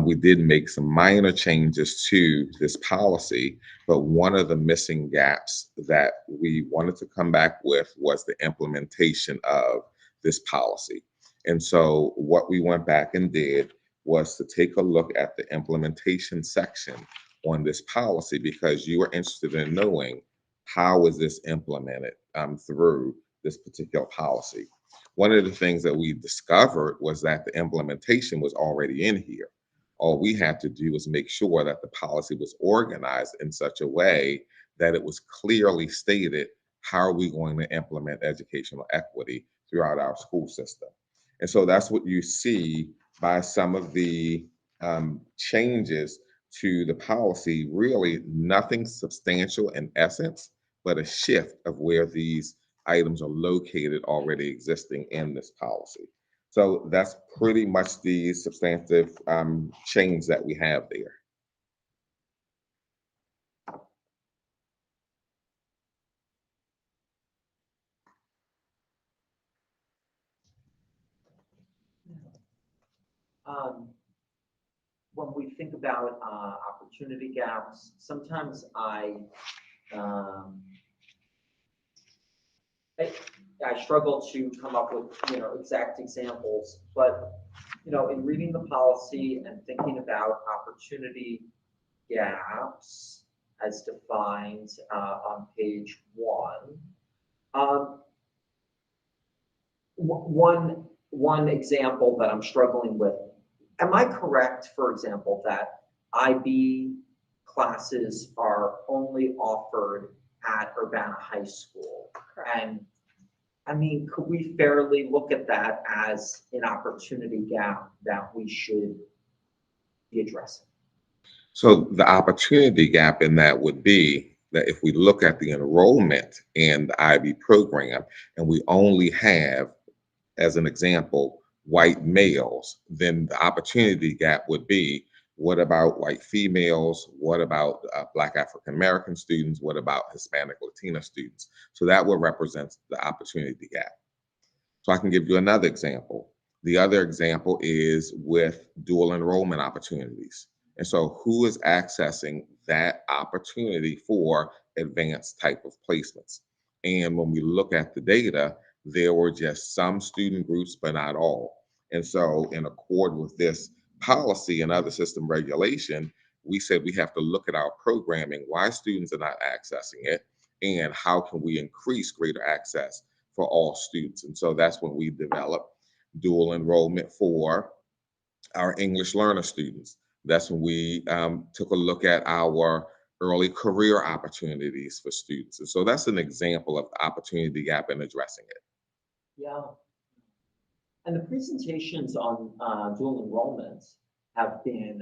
we did make some minor changes to this policy, but one of the missing gaps that we wanted to come back with was the implementation of this policy. And so what we went back and did was to take a look at the implementation section on this policy, because you were interested in knowing how is this implemented through this particular policy. One of the things that we discovered was that the implementation was already in here. All we had to do was make sure that the policy was organized in such a way that it was clearly stated how are we going to implement educational equity throughout our school system. And so that's what you see by some of the changes to the policy. Really nothing substantial in essence, but a shift of where these items are located already existing in this policy. So that's pretty much the substantive change that we have there. When we think about opportunity gaps, sometimes I struggle to come up with, exact examples, but, in reading the policy and thinking about opportunity gaps as defined on page 1, one example that I'm struggling with, am I correct, for example, that IB classes are only offered at Urbana High School? And I mean, could we fairly look at that as an opportunity gap that we should be addressing? So the opportunity gap in that would be that if we look at the enrollment in the IB program and we only have, as an example, white males, then the opportunity gap would be, what about white females? What about Black African American students? What about Hispanic Latina students? So that would represent the opportunity gap. So I can give you another example. The other example is with dual enrollment opportunities. And so who is accessing that opportunity for advanced type of placements? And when we look at the data, there were just some student groups, but not all. And so in accord with this policy and other system regulation, we said we have to look at our programming, why students are not accessing it, and how can we increase greater access for all students. And so that's when we developed dual enrollment for our English learner students. That's when we took a look at our early career opportunities for students. And so that's an example of the opportunity gap in addressing it. Yeah. And the presentations on dual enrollments have been,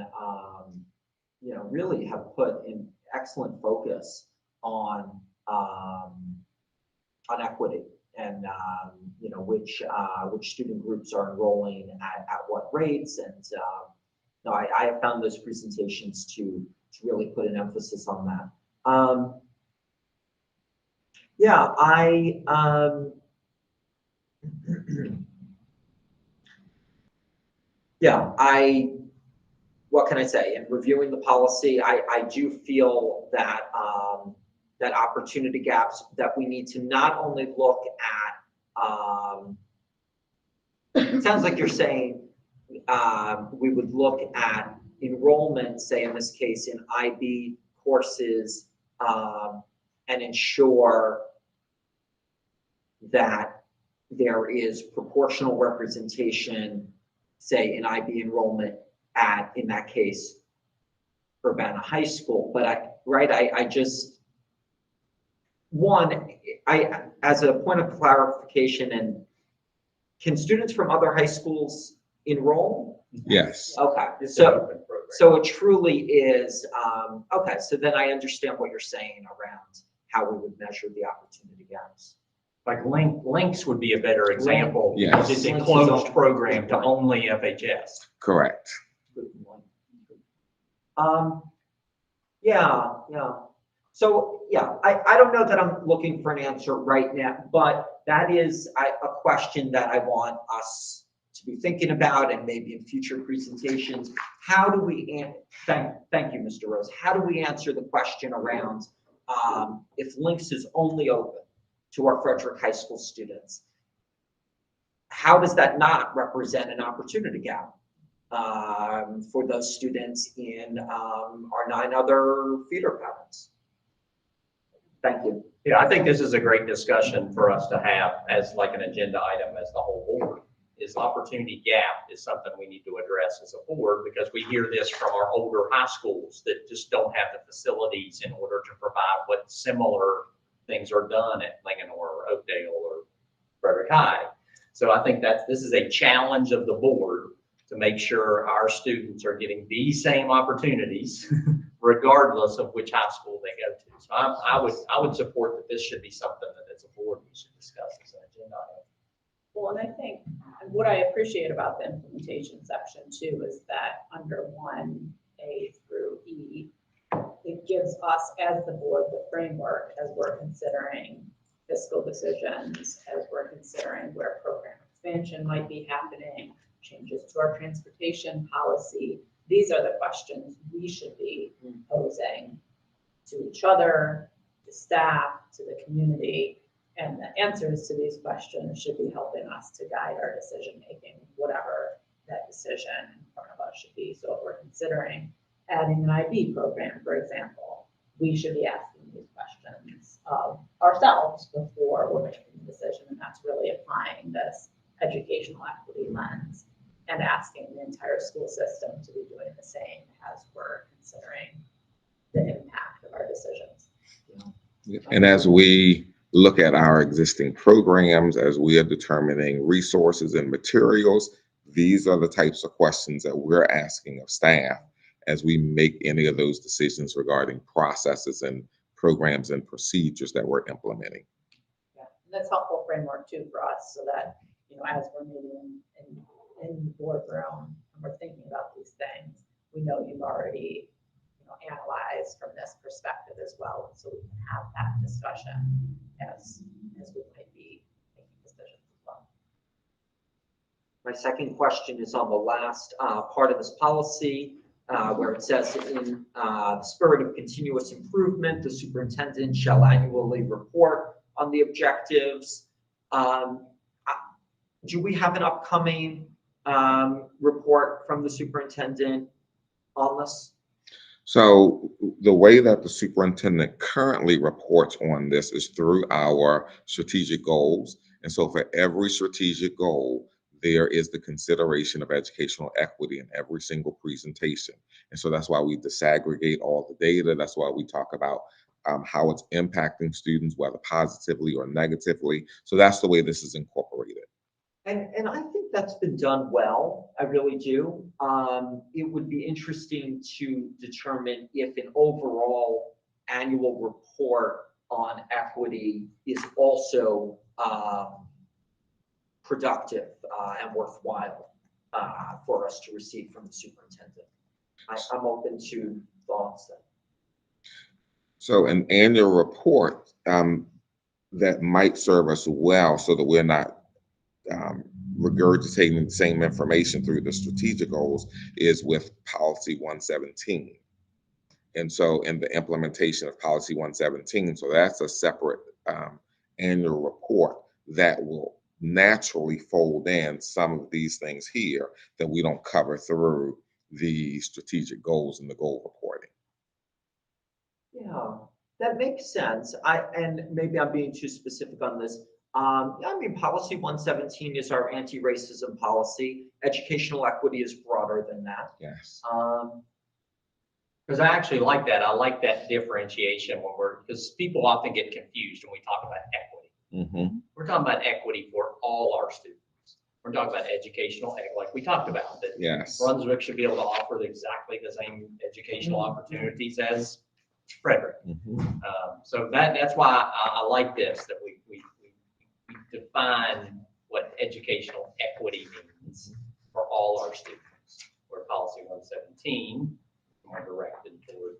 really have put an excellent focus on equity and, which student groups are enrolling at what rates. And I have found those presentations to really put an emphasis on that. What can I say? In reviewing the policy, I do feel that that opportunity gaps, that we need to not only look at, it sounds like you're saying we would look at enrollment, say in this case in IB courses, and ensure that there is proportional representation, say in IB enrollment at, in that case, Urbana High School, but I just, as a point of clarification, and can students from other high schools enroll? Yes. Okay, It's an so, open program. so it truly is, okay, so then I understand what you're saying around how we would measure the opportunity gaps. Like Links would be a better example, Yes. because it's a Links is closed all- program to only FHS. Correct. Good point. Yeah. So, yeah, I don't know that I'm looking for an answer right now, but that is a question that I want us to be thinking about, and maybe in future presentations. How do we, thank you, Mr. Rose. How do we answer the question around if Links is only open to our Frederick High School students? How does that not represent an opportunity gap for those students in our 9 other feeder patterns? Thank you. Yeah, I think this is a great discussion for us to have as like an agenda item as the whole board. Is opportunity gap is something we need to address as a board, because we hear this from our older high schools that just don't have the facilities in order to provide what similar things are done at Linganore or Oakdale or Frederick High. So I think this is a challenge of the board to make sure our students are getting these same opportunities regardless of which high school they go to. So I would support that this should be something that as a board we should discuss as an agenda item. Well, and I think, and what I appreciate about the implementation section too, is that under 1A through E, it gives us as the board the framework as we're considering fiscal decisions, as we're considering where program expansion might be happening, changes to our transportation policy. These are the questions we should be posing to each other, to staff, to the community. And the answers to these questions should be helping us to guide our decision-making, whatever that decision in front of us should be. So if we're considering adding an IB program, for example, we should be asking these questions of ourselves before we're making the decision. And that's really applying this educational equity lens and asking the entire school system to be doing the same as we're considering the impact of our decisions. And as we look at our existing programs, as we are determining resources and materials, these are the types of questions that we're asking of staff as we make any of those decisions regarding processes and programs and procedures that we're implementing. Yeah, and that's helpful framework too for us, so that, as we're meeting in the boardroom and we're thinking about these things, we know you've already, analyzed from this perspective as well, so we can have that discussion as we might be making decisions as well. My second question is on the last part of this policy, where it says, in the spirit of continuous improvement, the superintendent shall annually report on the objectives. Do we have an upcoming report from the superintendent on this? So the way that the superintendent currently reports on this is through our strategic goals. And so for every strategic goal, there is the consideration of educational equity in every single presentation. And so that's why we disaggregate all the data. That's why we talk about how it's impacting students, whether positively or negatively. So that's the way this is incorporated. And I think that's been done well. I really do. It would be interesting to determine if an overall annual report on equity is also productive and worthwhile for us to receive from the superintendent. I'm open to thoughts then. So an annual report that might serve us well, so that we're not regurgitating the same information through the strategic goals, is with policy 117. And so in the implementation of policy 117, so that's a separate annual report that will naturally fold in some of these things here that we don't cover through the strategic goals and the goal reporting. Yeah, that makes sense. And maybe I'm being too specific on this. Policy 117 is our anti-racism policy. Educational equity is broader than that. Yes. Because I actually like that. I like that differentiation because people often get confused when we talk about equity. Mhm. We're talking about equity for all our students. We're talking about educational, like we talked about, that Yes. Brunswick should be able to offer exactly the same educational opportunities as Frederick. Mhm. So that's why I like this, that we define what educational equity means for all our students, where policy 117 more directed toward.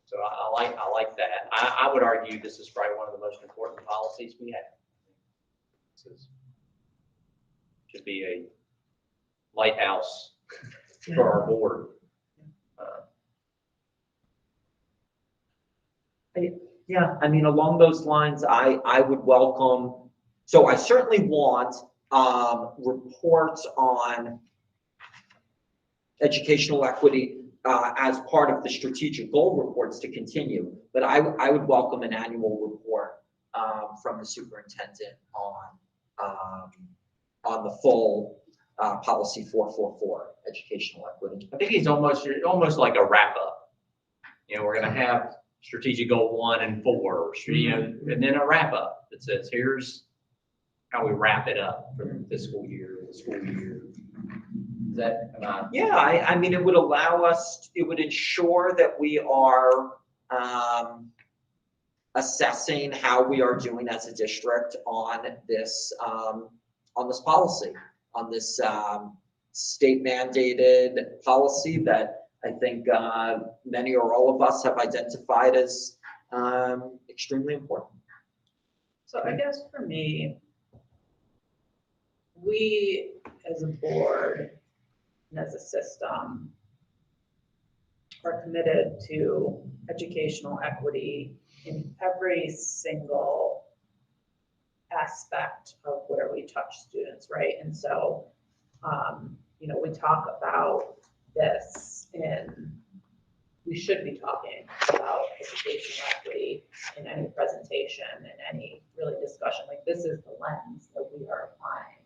So I like that. I would argue this is probably one of the most important policies we have. Should be a lighthouse for our board. Yeah, I mean, along those lines, I would welcome, so I certainly want, reports on educational equity, as part of the strategic goal reports to continue, but I would welcome an annual report, from the superintendent on the full, policy 444, educational equity. I think he's almost like a wrap up. We're gonna have strategic goal 1 and 4, and then a wrap up that says, here's how we wrap it up for the school year, Is that, Yeah, I mean, it would allow us, it would ensure that we are, assessing how we are doing as a district on this policy, on this, state mandated policy that I think, many or all of us have identified as, extremely important. So I guess for me, we as a board and as a system are committed to educational equity in every single aspect of where we touch students, right? And so, we talk about this we should be talking about educational equity in any presentation, in any really discussion. Like, this is the lens that we are applying.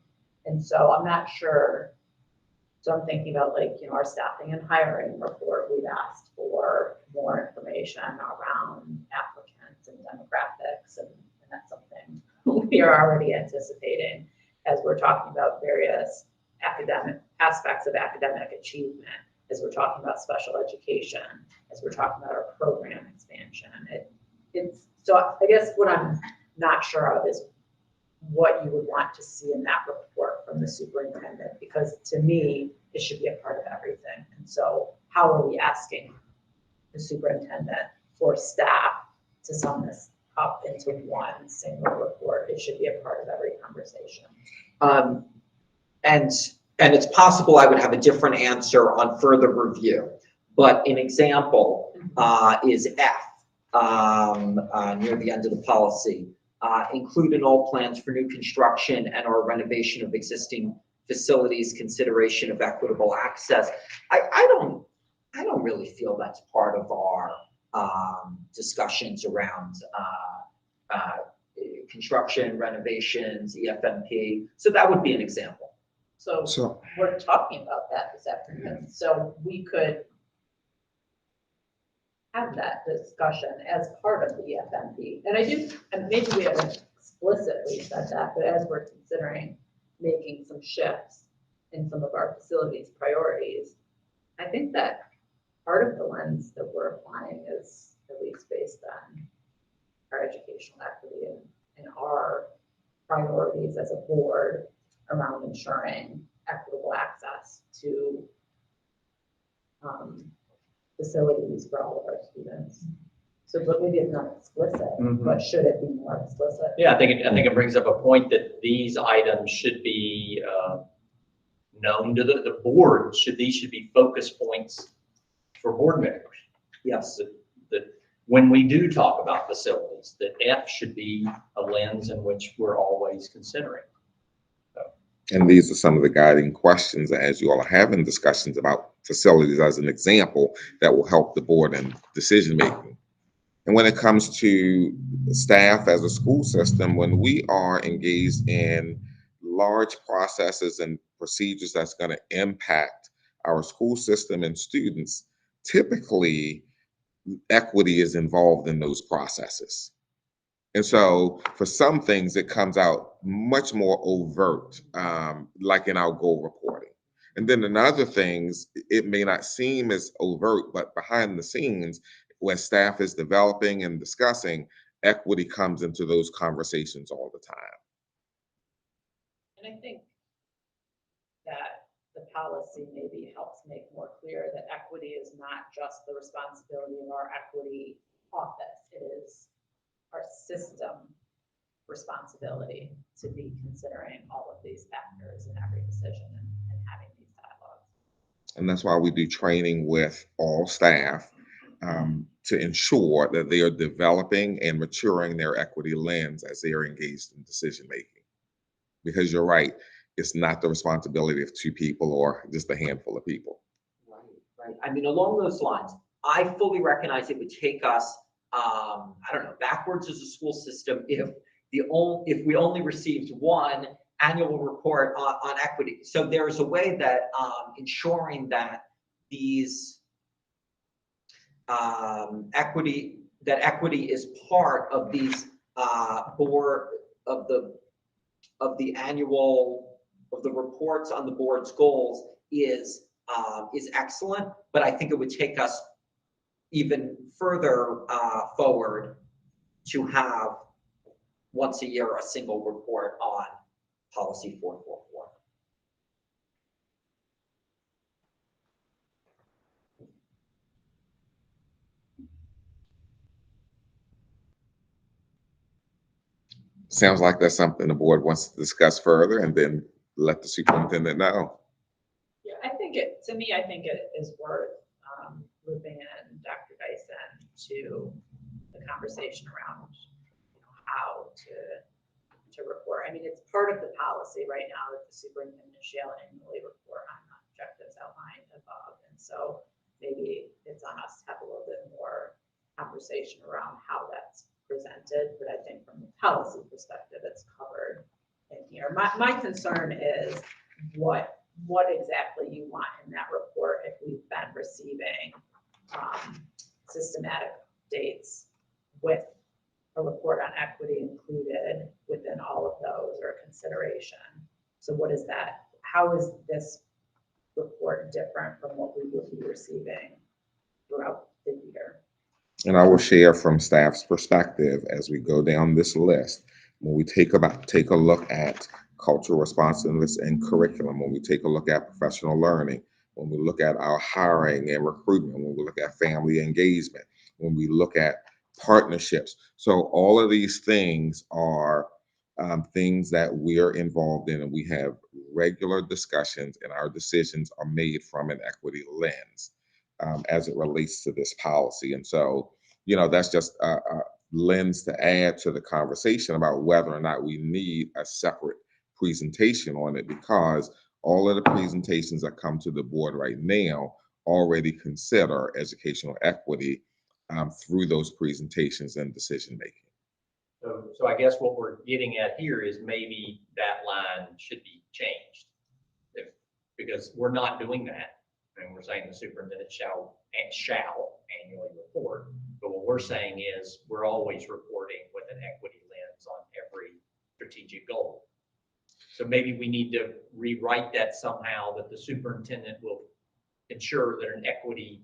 And so I'm not sure. So I'm thinking about our staffing and hiring report. We've asked for more information around applicants and demographics, and that's something we are already anticipating as we're talking about various academic aspects of academic achievement, as we're talking about special education, as we're talking about our program expansion. So I guess what I'm not sure of is what you would want to see in that report from the superintendent, because to me, it should be a part of everything. And so how are we asking the superintendent for staff to sum this up into one single report? It should be a part of every conversation. And it's possible I would have a different answer on further review, but an example, is F, near the end of the policy. Include in all plans for new construction and or renovation of existing facilities, consideration of equitable access. I don't really feel that's part of our discussions around construction, renovations, EFMP. So that would be an example. So we're talking about that this afternoon, so we could have that discussion as part of the EFMP. And maybe we haven't explicitly said that, but as we're considering making some shifts in some of our facilities priorities, I think that part of the lens that we're applying is at least based on our educational equity and our priorities as a board around ensuring equitable access to facilities for all of our students. So, but maybe it's not explicit, but should it be more explicit? Yeah, I think it brings up a point that these items should be known to the board. These should be focus points for board members. Yes. That when we do talk about facilities, that F should be a lens in which we're always considering. And these are some of the guiding questions as you all are having discussions about facilities as an example that will help the board in decision making. And when it comes to staff as a school system, when we are engaged in large processes and procedures that's going to impact our school system and students, typically equity is involved in those processes. And so for some things, it comes out much more overt, like in our goal reporting. And then in other things, it may not seem as overt, but behind the scenes, when staff is developing and discussing, equity comes into those conversations all the time. And I think that the policy maybe helps make more clear that equity is not just the responsibility of our equity office. It is our system responsibility to be considering all of these factors in every decision and having these dialogues. And that's why we do training with all staff to ensure that they are developing and maturing their equity lens as they are engaged in decision making. Because you're right, it's not the responsibility of two people or just a handful of people. Right, right. I mean, along those lines, I fully recognize it would take us, I don't know, backwards as a school system if we only received one annual report on equity. So there's a way that ensuring that these equity is part of these board of the annual of the reports on the board's goals is excellent, but I think it would take us even further forward to have once a year a single report on policy 444. Sounds like that's something the board wants to discuss further and then let the superintendent know. Yeah, to me, I think it is worth looping in Dr. Dyson to the conversation around how to report. I mean, it's part of the policy right now that the superintendent shall annually report on the objectives outlined above. And so maybe it's on us to have a little bit more conversation around how that's presented. But I think from the policy perspective, it's covered in here. My concern is what exactly you want in that report if we've been receiving systematic updates with a report on equity included within all of those or consideration. So what is that? How is this report different from what we would be receiving throughout the year? And I will share from staff's perspective as we go down this list. When we take a look at cultural responsiveness and curriculum, when we take a look at professional learning, when we look at our hiring and recruitment, when we look at family engagement, when we look at partnerships. So all of these things are things that we're involved in, and we have regular discussions, and our decisions are made from an equity lens as it relates to this policy. And so, that's just a lens to add to the conversation about whether or not we need a separate presentation on it, because all of the presentations that come to the board right now already consider educational equity through those presentations and decision making. So I guess what we're getting at here is maybe that line should be changed, because we're not doing that. And we're saying the superintendent shall annually report. But what we're saying is we're always reporting with an equity lens on every strategic goal. So maybe we need to rewrite that somehow, that the superintendent will ensure that an equity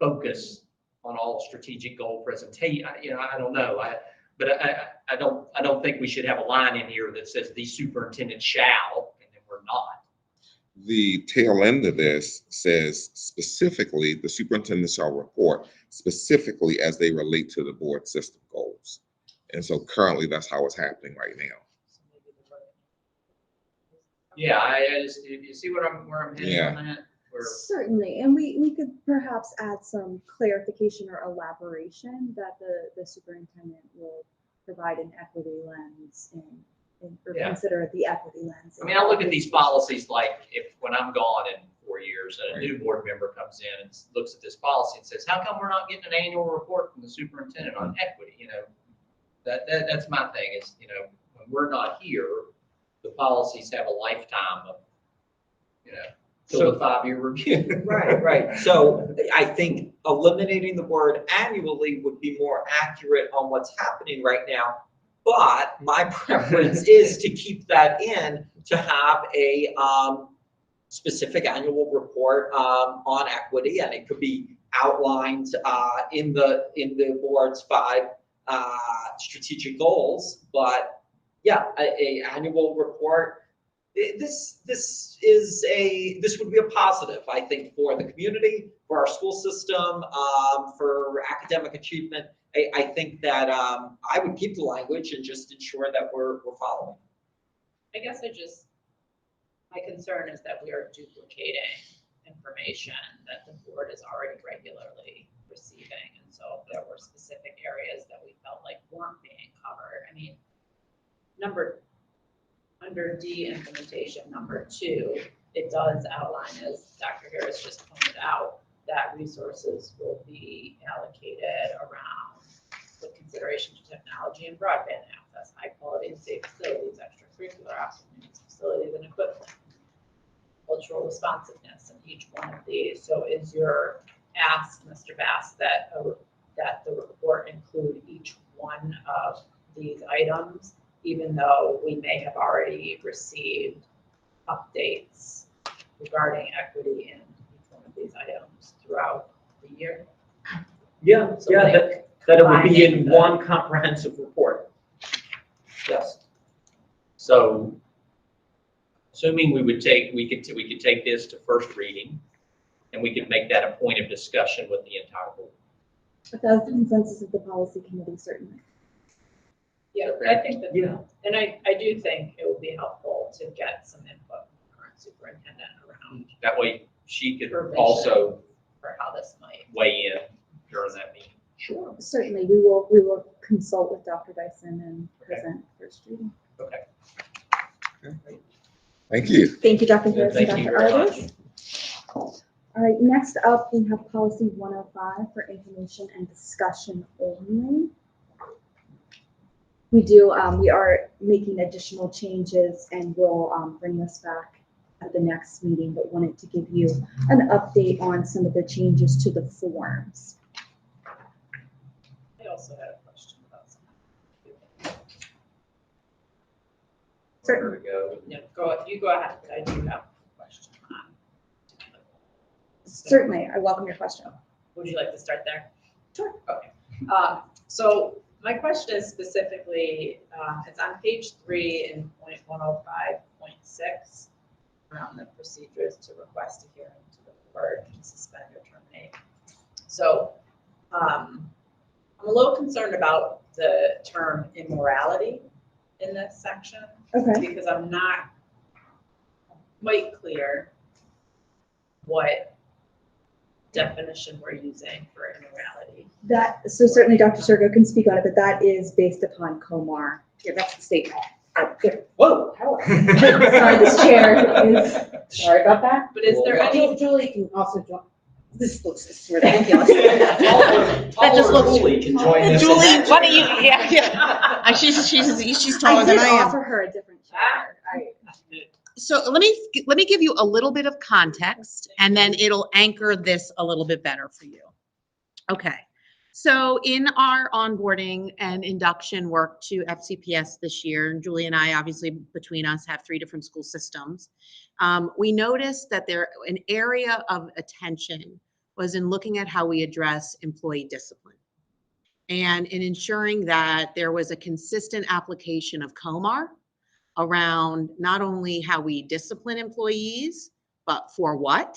focus on all strategic goal presentation. I don't know. I don't think we should have a line in here that says the superintendent shall, and then we're not. The tail end of this says specifically the superintendent shall report specifically as they relate to the board system goals. And so currently that's how it's happening right now. Yeah, you see where I'm heading on that? Certainly, and we could perhaps add some clarification or elaboration that the superintendent will provide an equity lens or Yeah. consider the equity lens. I mean, I look at these policies like when I'm gone in 4 years and a new board member comes in and looks at this policy and says, how come we're not getting an annual report from the superintendent on equity? That's my thing is, when we're not here, the policies have a lifetime of, So the 5-year review. Right, right. So I think eliminating the word annually would be more accurate on what's happening right now. But my preference is to keep that in, to have a specific annual report on equity, and it could be outlined in the board's 5 strategic goals. But yeah, a annual report. This would be a positive, I think, for the community, for our school system, for academic achievement. I think that I would keep the language and just ensure that we're following. I guess my concern is that we are duplicating information that the board is already regularly receiving. And so if there were specific areas that we felt like weren't being covered, I mean, under D implementation number 2, it does outline, as Dr. Harris just pointed out, that resources will be allocated around with consideration to technology and broadband access, high quality and safe facilities, extracurricular opportunities, facilities and equipment, cultural responsiveness in each one of these. So is your ask, Mr. Bass, that the report include each one of these items, even though we may have already received updates regarding equity in each one of these items throughout the year? Yeah, So like that it would be in combining the- one comprehensive report. Yes. So assuming we could take this to first reading, and we could make that a point of discussion with the entire board. If that's the consensus of the policy committee, certainly. Yeah, I think that, Yeah. and I do think it would be helpful to get some input from the current superintendent around That way she could Provision. also for how this might. weigh in during that meeting. Sure. Certainly, we will consult with Dr. Dyson and present first reading. Okay. Thank you. Thank you, Dr. Harris and Thank you Dr. very Artis. much. All right, next up, we have policy 105 for information and discussion only. We are making additional changes and we'll bring this back at the next meeting, but wanted to give you an update on some of the changes to the forms. I also had a question about something. Certainly. There we go. Yeah, you go ahead, but I do have a question on. Certainly, I welcome your question. Would you like to start there? Sure. Okay. So my question is specifically, it's on page 3 in point 105.6 around the procedures to request a hearing to the board to suspend or terminate. So I'm a little concerned about the term immorality in this section Okay. because I'm not quite clear what definition we're using for immorality. So certainly Dr. Sergo can speak on it, but that is based upon COMAR. Yeah, that's the statement. Whoa. Sorry, this chair is, Sorry about that. But is there any, Julie can also join. This looks ridiculous. That just looks- Julie can join this. Julie, event. why don't you, yeah. She's I taller than did I am. offer her a different chair. So let me give you a little bit of context and then it'll anchor this a little bit better for you. Okay. So in our onboarding and induction work to FCPS this year, and Julie and I, obviously between us, have 3 different school systems. We noticed that an area of attention was in looking at how we address employee discipline and in ensuring that there was a consistent application of COMAR around not only how we discipline employees, but for what,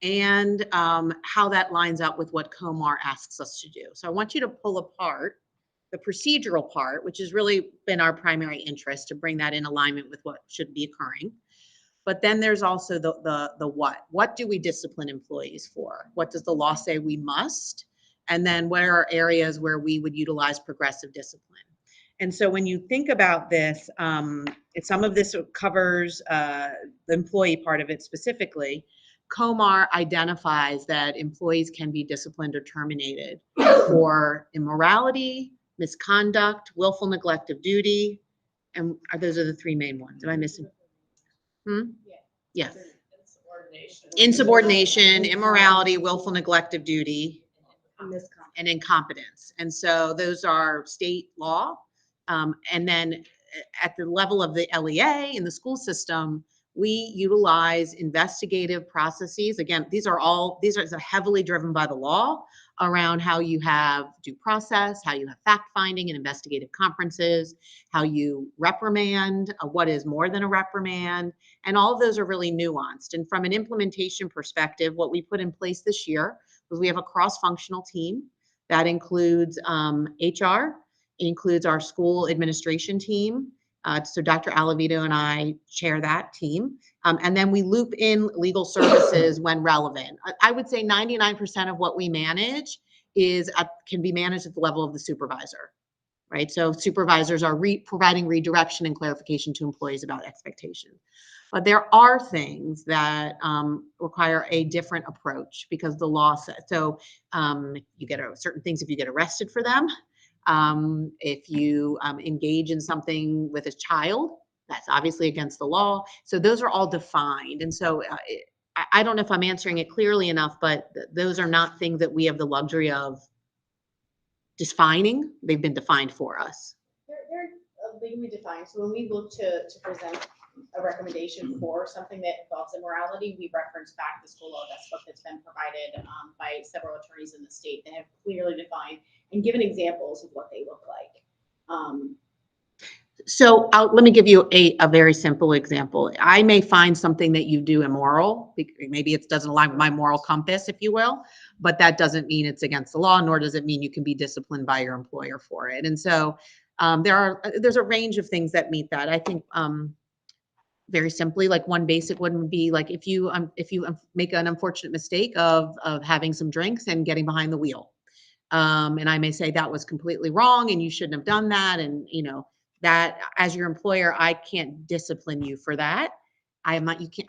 and how that lines up with what COMAR asks us to do. So I want you to pull apart the procedural part, which has really been our primary interest, to bring that in alignment with what should be occurring. But then there's also the what. What do we discipline employees for? What does the law say we must? And then what are areas where we would utilize progressive discipline? And so when you think about this, some of this covers the employee part of it specifically. COMAR identifies that employees can be disciplined or terminated for immorality, misconduct, willful neglect of duty, and those are the 3 main ones. Am I missing? Yeah. or insubordination, immorality, willful neglect of duty, Misconduct. and incompetence. And so those are state law. And then at the level of the LEA in the school system, we utilize investigative processes. Again, these are heavily driven by the law around how you have due process, how you have fact finding and investigative conferences, how you reprimand, what is more than a reprimand. And all of those are really nuanced. And from an implementation perspective, what we put in place this year was we have a cross-functional team that includes HR, includes our school administration team. So Dr. Alavito and I chair that team. And then we loop in legal services when relevant. I would say 99% of what we manage can be managed at the level of the supervisor, right? So supervisors are providing redirection and clarification to employees about expectations. But there are things that require a different approach because the law says so. You get certain things if you get arrested for them. If you engage in something with a child, that's obviously against the law. So those are all defined. And so I don't know if I'm answering it clearly enough, but those are not things that we have the luxury of defining. They've been defined for us. They're legally defined. So when we look to present a recommendation for something that involves immorality, we reference back the school law textbook that's been provided by several attorneys in the state that have clearly defined and given examples of what they look like. So let me give you a very simple example. I may find something that you do immoral. Maybe it doesn't align with my moral compass, if you will, but that doesn't mean it's against the law, nor does it mean you can be disciplined by your employer for it. And so there's a range of things that meet that. I think very simply, like one basic one would be like if you make an unfortunate mistake of having some drinks and getting behind the wheel. And I may say that was completely wrong and you shouldn't have done that. And that as your employer, I can't discipline you for that. I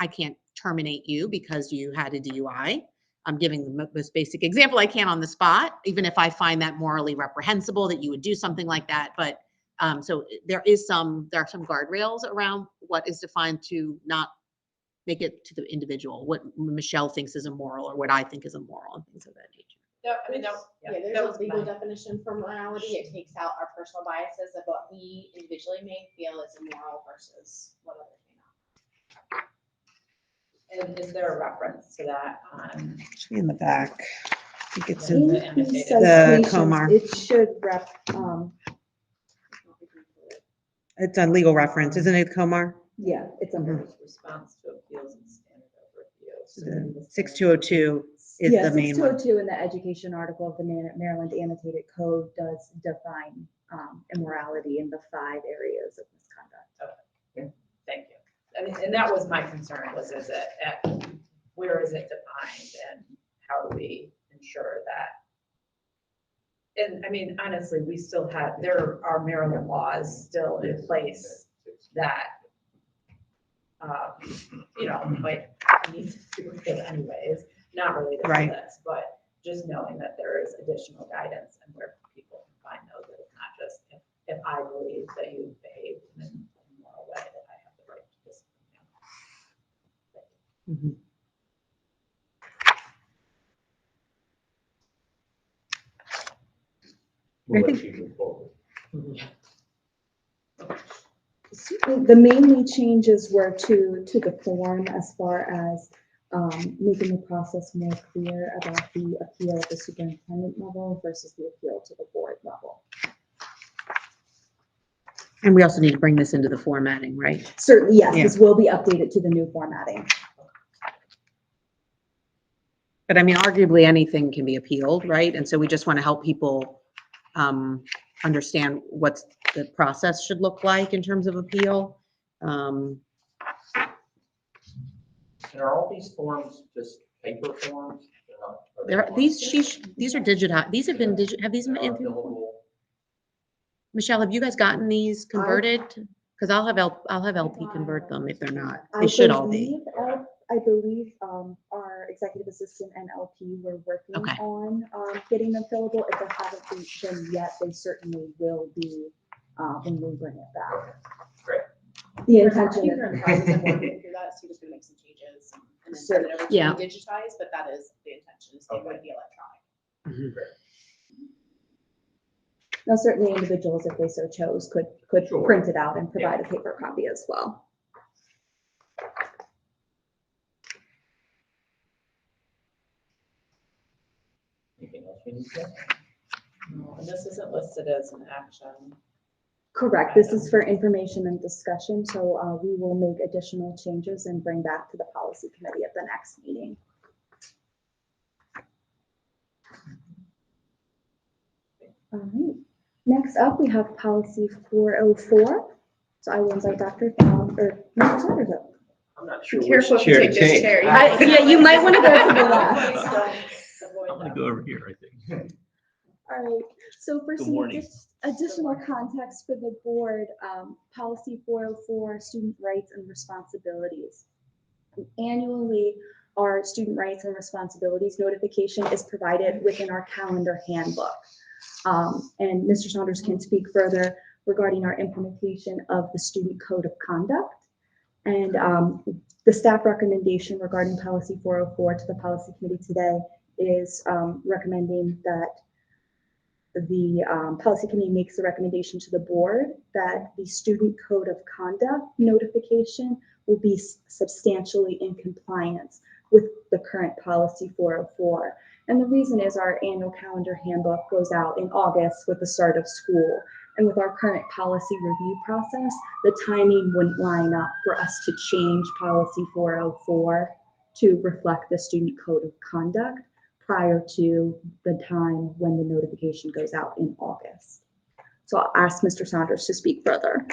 can't terminate you because you had a DUI. I'm giving the most basic example I can on the spot, even if I find that morally reprehensible that you would do something like that. But so there are some guardrails around what is defined to not make it to the individual, what Michelle thinks is immoral or what I think is immoral and things of that nature. There's a legal definition for morality. It takes out our personal biases of what we individually may feel is immoral versus what others may not. And is there a reference to that on? In the back. I think it's in in the annotated. Citations, Comar. it should it's on legal reference, isn't it, Comar? yeah, it's under. Response to appeals and standard of review. 6202 is Yeah, the main one. 6202 in the education article of the Maryland Annotated Code does define immorality in the 5 areas of misconduct. Thank you. I mean, and that was my concern was where is it defined and how do we ensure that? And I mean, honestly, there are Maryland laws still in place that, might need to be repealed anyways, not related to Right. this, but just knowing that there is additional guidance and where people can find those, that it's not just if I believe that you behaved in an immoral way, that I have the right to discipline you. Mhm. We'll I let think- you move forward. The mainly changes were to the form as far as making the process more clear about the appeal at the superintendent level versus the appeal to the board level. And we also need to bring this into the formatting, right? Certainly, yes, Yeah. this will be updated to the new formatting. But I mean, arguably anything can be appealed, right? And so we just want to help people understand what the process should look like in terms of appeal. And are all these forms just paper forms? They're not- are they These are digital. These have been have these They're been, fillable? Michelle, have you guys gotten these converted? Because I'll have LP convert them if they're not. I They should all be. I believe our executive assistant and LP were working Okay. on getting them fillable. If they haven't been yet, they certainly will be when we bring it back. Great. The I intention think is. we're in the process of working through that, so we're just gonna make some changes and then send it over to be Yeah. digitized, but that is the intention, is it would be electronic. Now, certainly individuals, if they so chose, could Sure. print it out and provide a paper copy as well. Anything else we need to? No, and this isn't listed as an action. Correct. This is for information and discussion, so we will make additional changes and bring back to the policy committee at the next meeting. All right. Next up, we have policy 404. So I will invite Dr. or Mr. Saunders up. I'm not Be careful if you take this chair. Yeah, you might want to go to the left. Please don't avoid I'm gonna that. go over here, I think. All right, so for Good some morning. additional context for the board, policy 404, student rights and responsibilities. Annually, our student rights and responsibilities notification is provided within our calendar handbook. And Mr. Saunders can speak further regarding our implementation of the student code of conduct. And the staff recommendation regarding policy 404 to the policy committee today is recommending that the policy committee makes a recommendation to the board that the student code of conduct notification will be substantially in compliance with the current policy 404. And the reason is our annual calendar handbook goes out in August with the start of school. And with our current policy review process, the timing wouldn't line up for us to change policy 404 to reflect the student code of conduct prior to the time when the notification goes out in August. So I'll ask Mr. Saunders to speak further.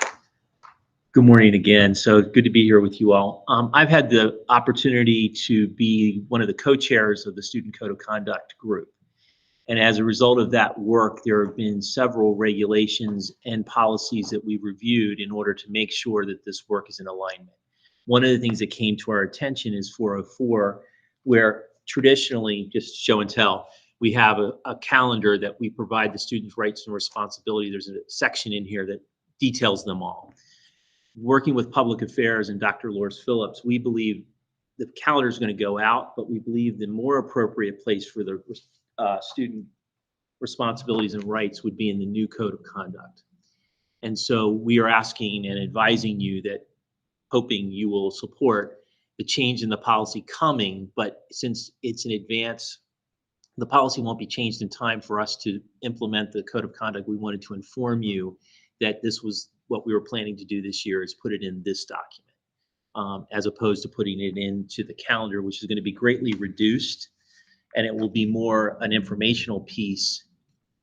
Good morning again. So good to be here with you all. I've had the opportunity to be one of the co-chairs of the Student Code of Conduct group. And as a result of that work, there have been several regulations and policies that we've reviewed in order to make sure that this work is in alignment. One of the things that came to our attention is 404, where traditionally, just show and tell, we have a calendar that we provide the students' rights and responsibilities. There's a section in here that details them all. Working with public affairs and Dr. Loris Phillips, we believe the calendar is going to go out, but we believe the more appropriate place for the student responsibilities and rights would be in the new code of conduct. And so we are asking and advising you that, hoping you will support the change in the policy coming, but since it's in advance, the policy won't be changed in time for us to implement the code of conduct. We wanted to inform you that this was what we were planning to do this year, is put it in this document, as opposed to putting it into the calendar, which is going to be greatly reduced, and it will be more an informational piece.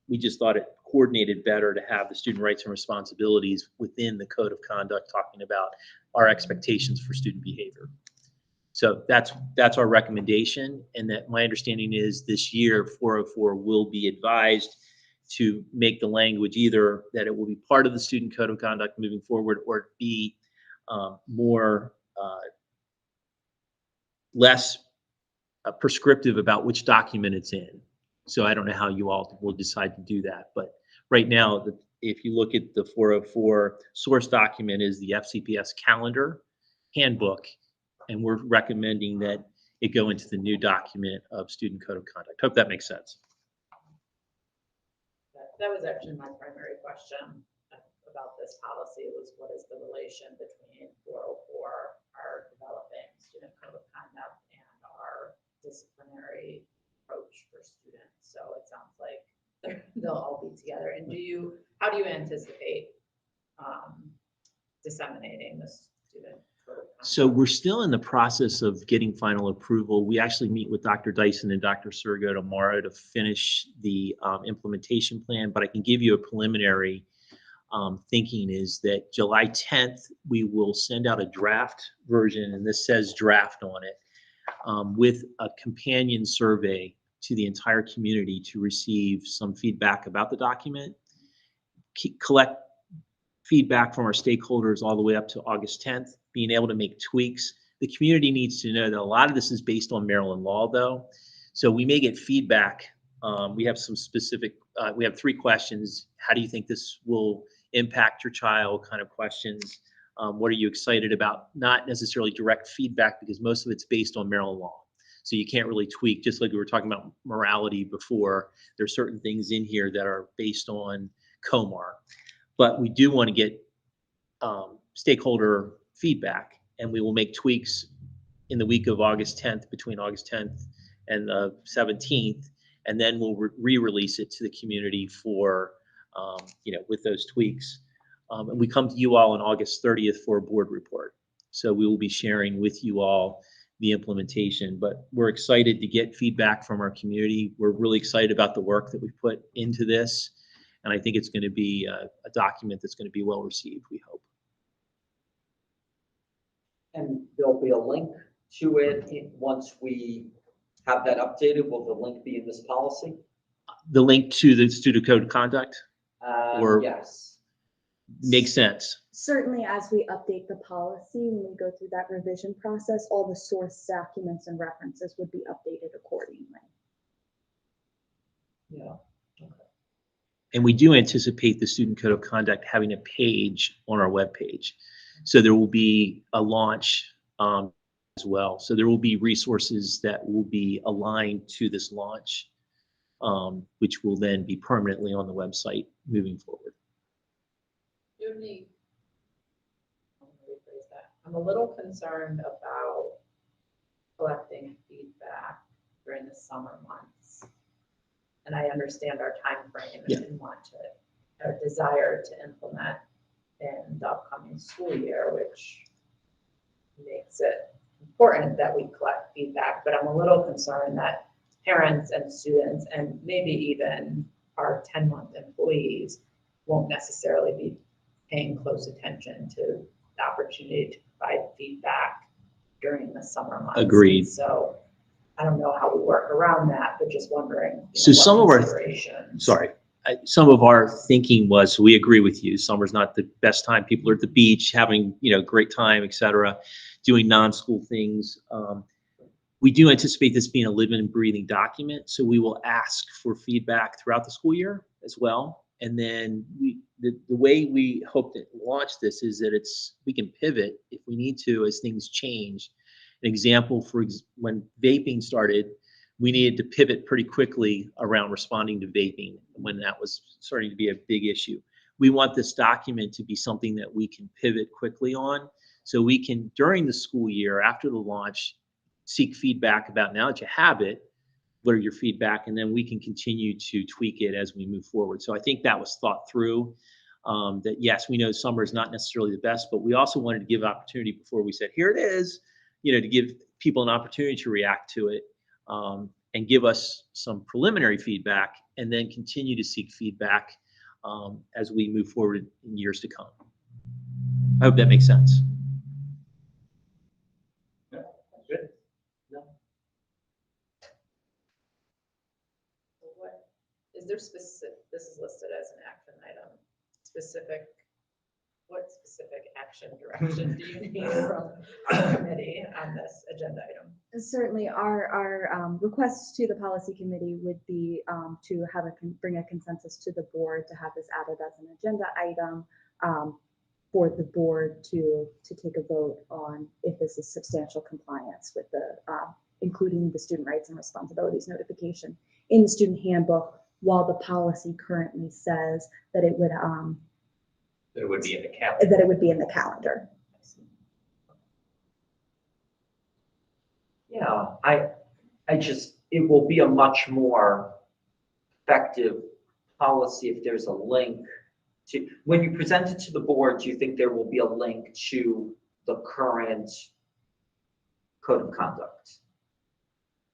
We just thought it coordinated better to have the student rights and responsibilities within the code of conduct, talking about our expectations for student behavior. So that's our recommendation, and that my understanding is this year 404 will be advised to make the language either that it will be part of the student code of conduct moving forward, or be less prescriptive about which document it's in. So I don't know how you all will decide to do that, but right now, if you look at the 404 source document, is the FCPS calendar handbook, and we're recommending that it go into the new document of student code of conduct. Hope that makes sense. That was actually my primary question about this policy, was what is the relation between 404, our developing student code of conduct, and our disciplinary approach for students. So it sounds like they'll all be together. And how do you anticipate disseminating this student code of conduct? So we're still in the process of getting final approval. We actually meet with Dr. Dyson and Dr. Sergo tomorrow to finish the implementation plan, but I can give you a preliminary thinking is that July 10th, we will send out a draft version, and this says draft on it, with a companion survey to the entire community to receive some feedback about the document, collect feedback from our stakeholders all the way up to August 10th, being able to make tweaks. The community needs to know that a lot of this is based on Maryland law, though. So we may get feedback. We have some specific, we have 3 questions. How do you think this will impact your child kind of questions? What are you excited about? Not necessarily direct feedback, because most of it's based on Maryland law. So you can't really tweak, just like we were talking about morality before. There's certain things in here that are based on COMAR. But we do want to get stakeholder feedback, and we will make tweaks in the week of August 10th, between August 10th and the 17th, and then we'll re-release it to the community for, with those tweaks. And we come to you all on August 30th for a board report. So we will be sharing with you all the implementation, but we're excited to get feedback from our community. We're really excited about the work that we've put into this. And I think it's going to be a document that's going to be well received, we hope. And there'll be a link to it once we have that updated. Will the link be in this policy? The link to the student code of conduct Or- Yes. makes sense. Certainly, as we update the policy, when we go through that revision process, all the source documents and references would be updated accordingly. Yeah. And we do anticipate the student code of conduct having a page on our webpage. So there will be a launch as well. So there will be resources that will be aligned to this launch, which will then be permanently on the website moving forward. Judy, I'm gonna rephrase that. I'm a little concerned about collecting feedback during the summer months. And I understand our time frame Yeah. and our desire to implement in the upcoming school year, which makes it important that we collect feedback. But I'm a little concerned that parents and students, and maybe even our 10-month employees, won't necessarily be paying close attention to the opportunity to provide feedback during the summer months. Agreed. So I don't know how we work around that, but just wondering. So what some of our- considerations. Some of our thinking was, we agree with you, summer's not the best time. People are at the beach having, great time, et cetera, doing non-school things. We do anticipate this being a living and breathing document, so we will ask for feedback throughout the school year as well. And then the way we hope to launch this is that we can pivot if we need to as things change. An example when vaping started, we needed to pivot pretty quickly around responding to vaping when that was starting to be a big issue. We want this document to be something that we can pivot quickly on, so we can, during the school year, after the launch, seek feedback about, now that you have it, what are your feedback, and then we can continue to tweak it as we move forward. So I think that was thought through, that yes, we know summer is not necessarily the best, but we also wanted to give opportunity before we said, here it is, to give people an opportunity to react to it, and give us some preliminary feedback, and then continue to seek feedback as we move forward in years to come. I hope that makes sense. Good. No. What, is there specific, this is listed as an action item, what specific action direction do you need from the committee on this agenda item? Certainly, our request to the policy committee would be to bring a consensus to the board to have this added as an agenda item for the board to take a vote on if this is substantial compliance with the including the student rights and responsibilities notification in the student handbook, while the policy currently says that it would be in the calendar. that it would be in the calendar. Yeah, it will be a much more effective policy if there's a link to, when you present it to the board, do you think there will be a link to the current code of conduct?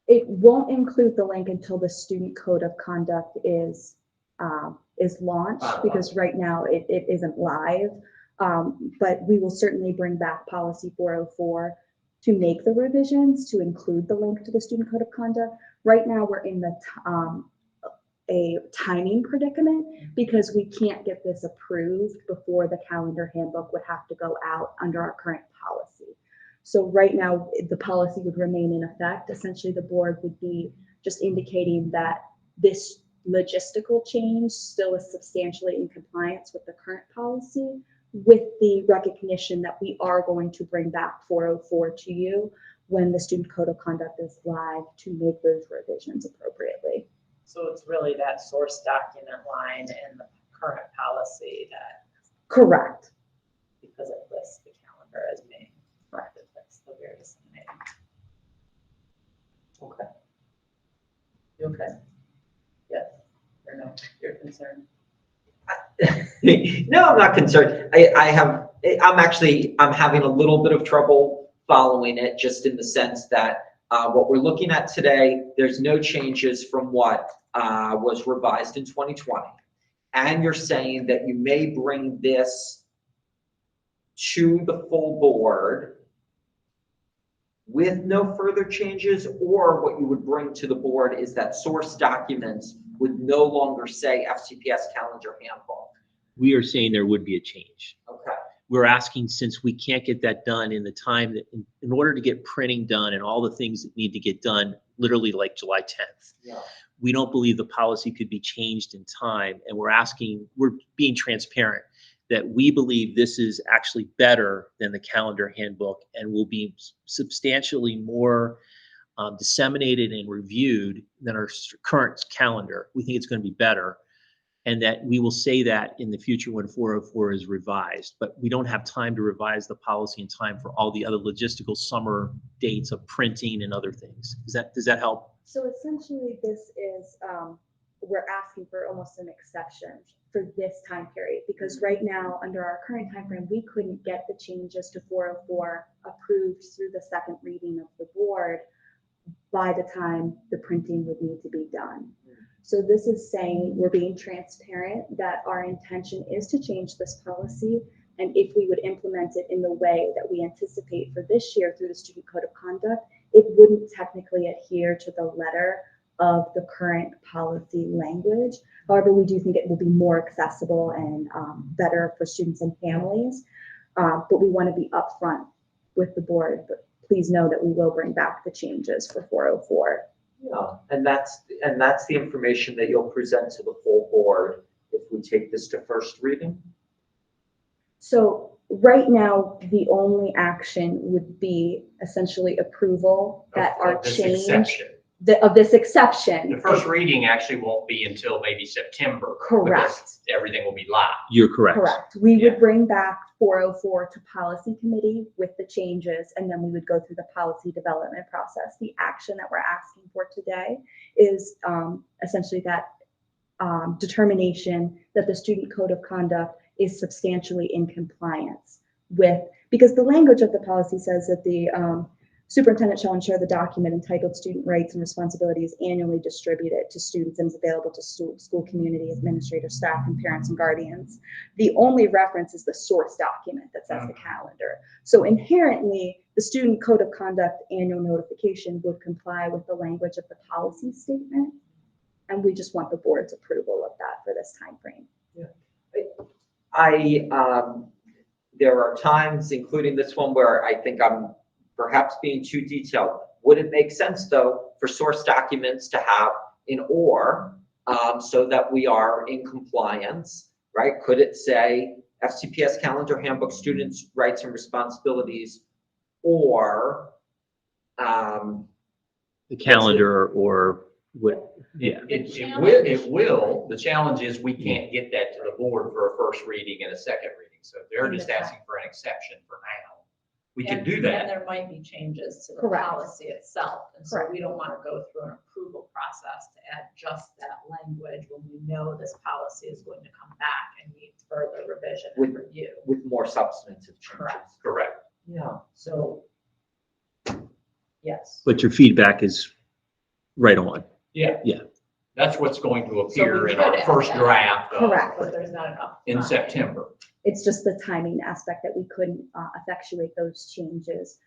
It won't include the link until the student code of conduct is launched, because right now it isn't live. But we will certainly bring back policy 404 to make the revisions to include the link to the student code of conduct. Right now we're in a timing predicament, because we can't get this approved before the calendar handbook would have to go out under our current policy. So right now the policy would remain in effect. Essentially, the board would be just indicating that this logistical change still is substantially in compliance with the current policy, with the recognition that we are going to bring back 404 to you when the student code of conduct is live to make those revisions appropriately. So it's really that source document line in the current policy that, Correct. because it lists the calendar as being corrected, that's the very disseminating. Okay. You okay? Yes, or no, you're concerned? No, I'm not concerned. I'm having a little bit of trouble following it, just in the sense that what we're looking at today, there's no changes from what was revised in 2020. And you're saying that you may bring this to the full board with no further changes, or what you would bring to the board is that source documents would no longer say FCPS calendar handbook. We are saying there would be a change. Okay. We're asking, since we can't get that done in the time that, in order to get printing done and all the things that need to get done, literally like July 10th. Yeah. We don't believe the policy could be changed in time. And we're being transparent that we believe this is actually better than the calendar handbook and will be substantially more disseminated and reviewed than our current calendar. We think it's going to be better. And that we will say that in the future when 404 is revised, but we don't have time to revise the policy in time for all the other logistical summer dates of printing and other things. Does that help? So essentially this is, we're asking for almost an exception for this time period, because right now, under our current time frame, we couldn't get the changes to 404 approved through the second reading of the board by the time the printing would need to be done. So this is saying we're being transparent that our intention is to change this policy, and if we would implement it in the way that we anticipate for this year through the student code of conduct, it wouldn't technically adhere to the letter of the current policy language. However, we do think it will be more accessible and better for students and families, but we want to be upfront with the board. But please know that we will bring back the changes for 404. Yeah, and that's the information that you'll present to the full board if we take this to first reading? So right now, the only action would be essentially approval that Of our this change exception. of this exception. The first reading actually won't be until maybe September. Correct. because Everything will be live. You're correct. Correct. We Yeah. would bring back 404 to policy committee with the changes, and then we would go through the policy development process. The action that we're asking for today is essentially that determination that the student code of conduct is substantially in compliance with, because the language of the policy says that the superintendent shall ensure the document entitled Student Rights and Responsibilities annually distributed to students and is available to school community, administrators, staff, and parents and guardians. The only reference is the source document that says the calendar. So inherently, the student code of conduct annual notification would comply with the language of the policy statement. And we just want the board's approval of that for this time frame. There are times, including this one, where I think I'm perhaps being too detailed. Would it make sense, though, for source documents to have an or, so that we are in compliance, right? Could it say FCPS calendar handbook, students' rights and responsibilities, or The calendar or what, yeah. It will. The challenge is we can't get that to the board for a first reading and a second reading. So they're just asking for an exception for now. We can do And that. there might be changes to the Correct. policy itself. And so Correct. we don't want to go through an approval process to add just that language when we know this policy is going to come back and need further revision and review. with more substantive changes? Correct. Correct. Yeah. So, yes. But your feedback is right on. Yeah. Yeah. That's what's going to So appear we in our could add first that. draft Correct. But there's not enough. in time. September. It's just the timing aspect that we couldn't effectuate those changes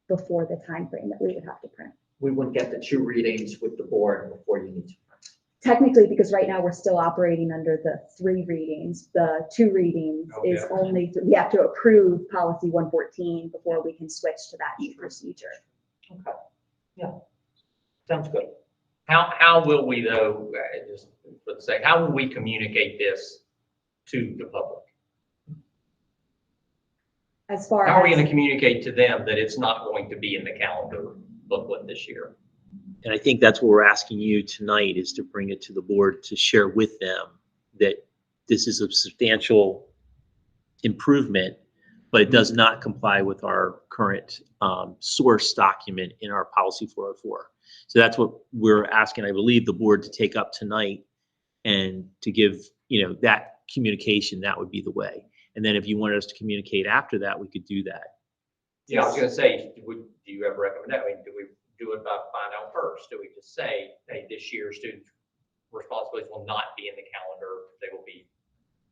before the time frame that we would have to print. We wouldn't get the 2 readings with the board before you need to print. Technically, because right now we're still operating under the 3 readings, the 2 readings Oh, is yeah. only, we have to approve policy 114 before we can switch to that new procedure. Okay. Yeah. Sounds good. How will we though, just for the sake, how will we communicate this to the public? As far How are we as, going to communicate to them that it's not going to be in the calendar booklet this year? And I think that's what we're asking you tonight, is to bring it to the board to share with them that this is a substantial improvement, but it does not comply with our current source document in our policy 404. So that's what we're asking, I believe, the board to take up tonight and to give, that communication. That would be the way. And then if you wanted us to communicate after that, we could do that. Yeah, I was going to say, do you ever recommend that? I mean, do we do it by find out first? Do we just say, hey, this year student responsibilities will not be in the calendar. They will be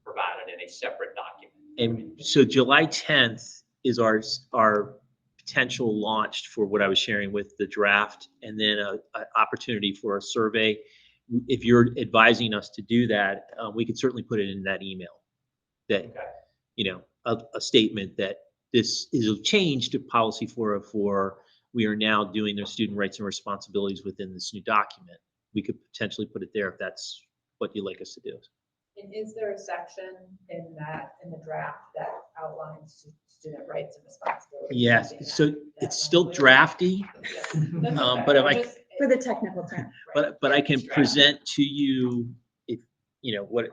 provided in a separate document. And so July 10th is our potential launch for what I was sharing with the draft, and then an opportunity for a survey. If you're advising us to do that, we could certainly put it in that email. That, Okay. a statement that this is a change to policy 404. We are now doing their student rights and responsibilities within this new document. We could potentially put it there if that's what you'd like us to do. And is there a section in the draft that outlines student rights and responsibilities? Yes, Something so that it's still language? drafty, That's okay. but if I- Just- for the technical term. but I can Draft. present to you if, what,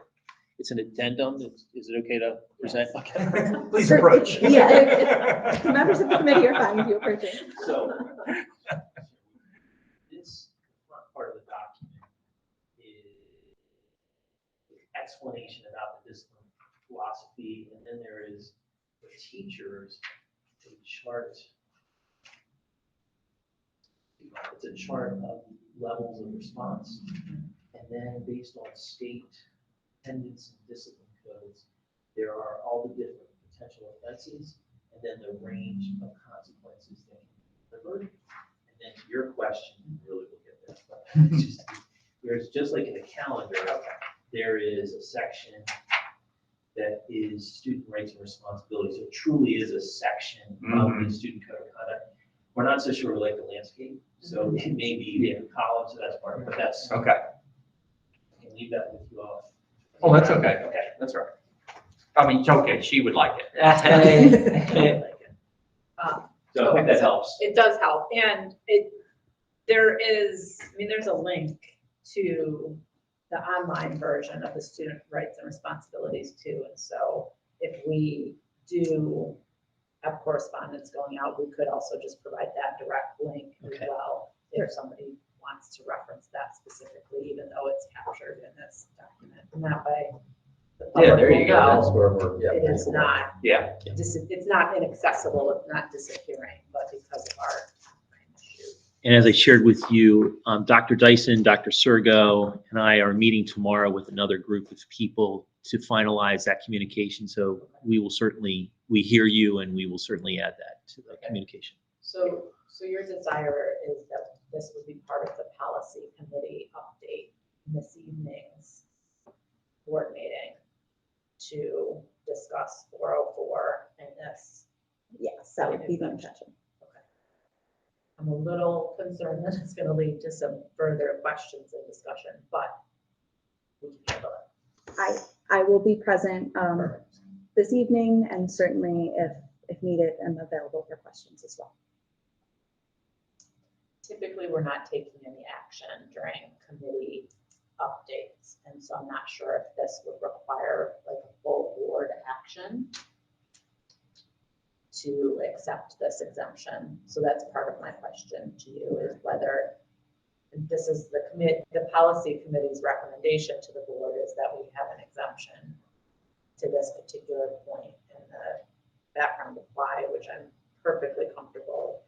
it's an addendum. Is it okay to present? Please Sure. approach. Yeah. Members of the committee are fine with you approaching. So this front part of the document is explanation about the discipline philosophy, and then there is for teachers a chart. It's a chart of levels of response, and then based on state attendance and discipline codes, there are all the different potential offenses, and then the range of consequences that can be delivered. And then to your question, you really look at this, but there's just like in the calendar, there is a section that is student rights and responsibilities. So it truly is a section of the student code of conduct. We're not so sure we like the landscape, so it may be in columns, so that's part of it, but that's, Okay. I can leave that with you all. Oh, that's okay. Okay, that's right. I mean, it's okay. She would like it. So I hope that helps. It does help, and there's a link to the online version of the student rights and responsibilities too, and so if we do have correspondence going out, we could also just provide that direct link as Okay. well, if somebody wants to reference that specifically, even though it's captured in this document, and that way. the Yeah, public there will you go. That's know where we're, yeah. It is not Yeah. it's not inaccessible, it's not disappearing, but because of our time issue. And as I shared with you, Dr. Dyson, Dr. Sergo, and I are meeting tomorrow with another group of people to finalize that communication. So we hear you, and we will certainly add that to the communication. So your desire is that this would be part of the policy committee update in this evening's board meeting to discuss 404 and this. Yes, that would be the intention. I'm a little concerned that it's gonna lead to some further questions and discussion, but we can handle it. I will be present this evening, and certainly if needed, I'm available for questions as well. Typically, we're not taking any action during committee updates, and so I'm not sure if this would require like a full board action to accept this exemption. So that's part of my question to you, is whether this is the policy committee's recommendation to the board is that we have an exemption to this particular point in the background of why, which I'm perfectly comfortable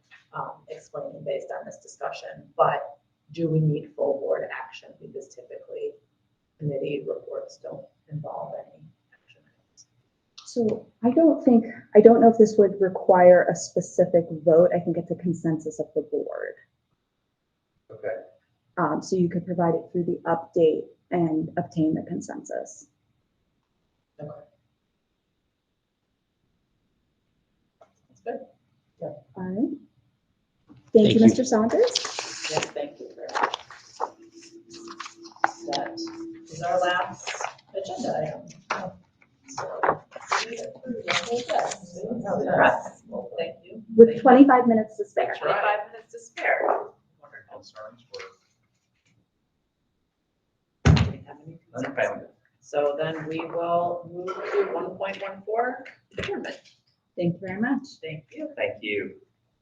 explaining based on this discussion, but do we need full board action? Because typically committee reports don't involve any action items. So I don't know if this would require a specific vote. I think it's a consensus of the board. Okay. So you could provide it through the update and obtain the consensus. Okay. That's good. All right. Thank you, Thank Mr. Saunders. Yes, thank you very much. That is our last agenda item. So, we approve the whole thing. with 25 minutes to spare. That's right. 25 minutes to spare. Wonderful. Concerns were Do we have any concerns? unfounded. So then we will move to 1.14, adjournment. Thank you very much. Thank you. Thank you.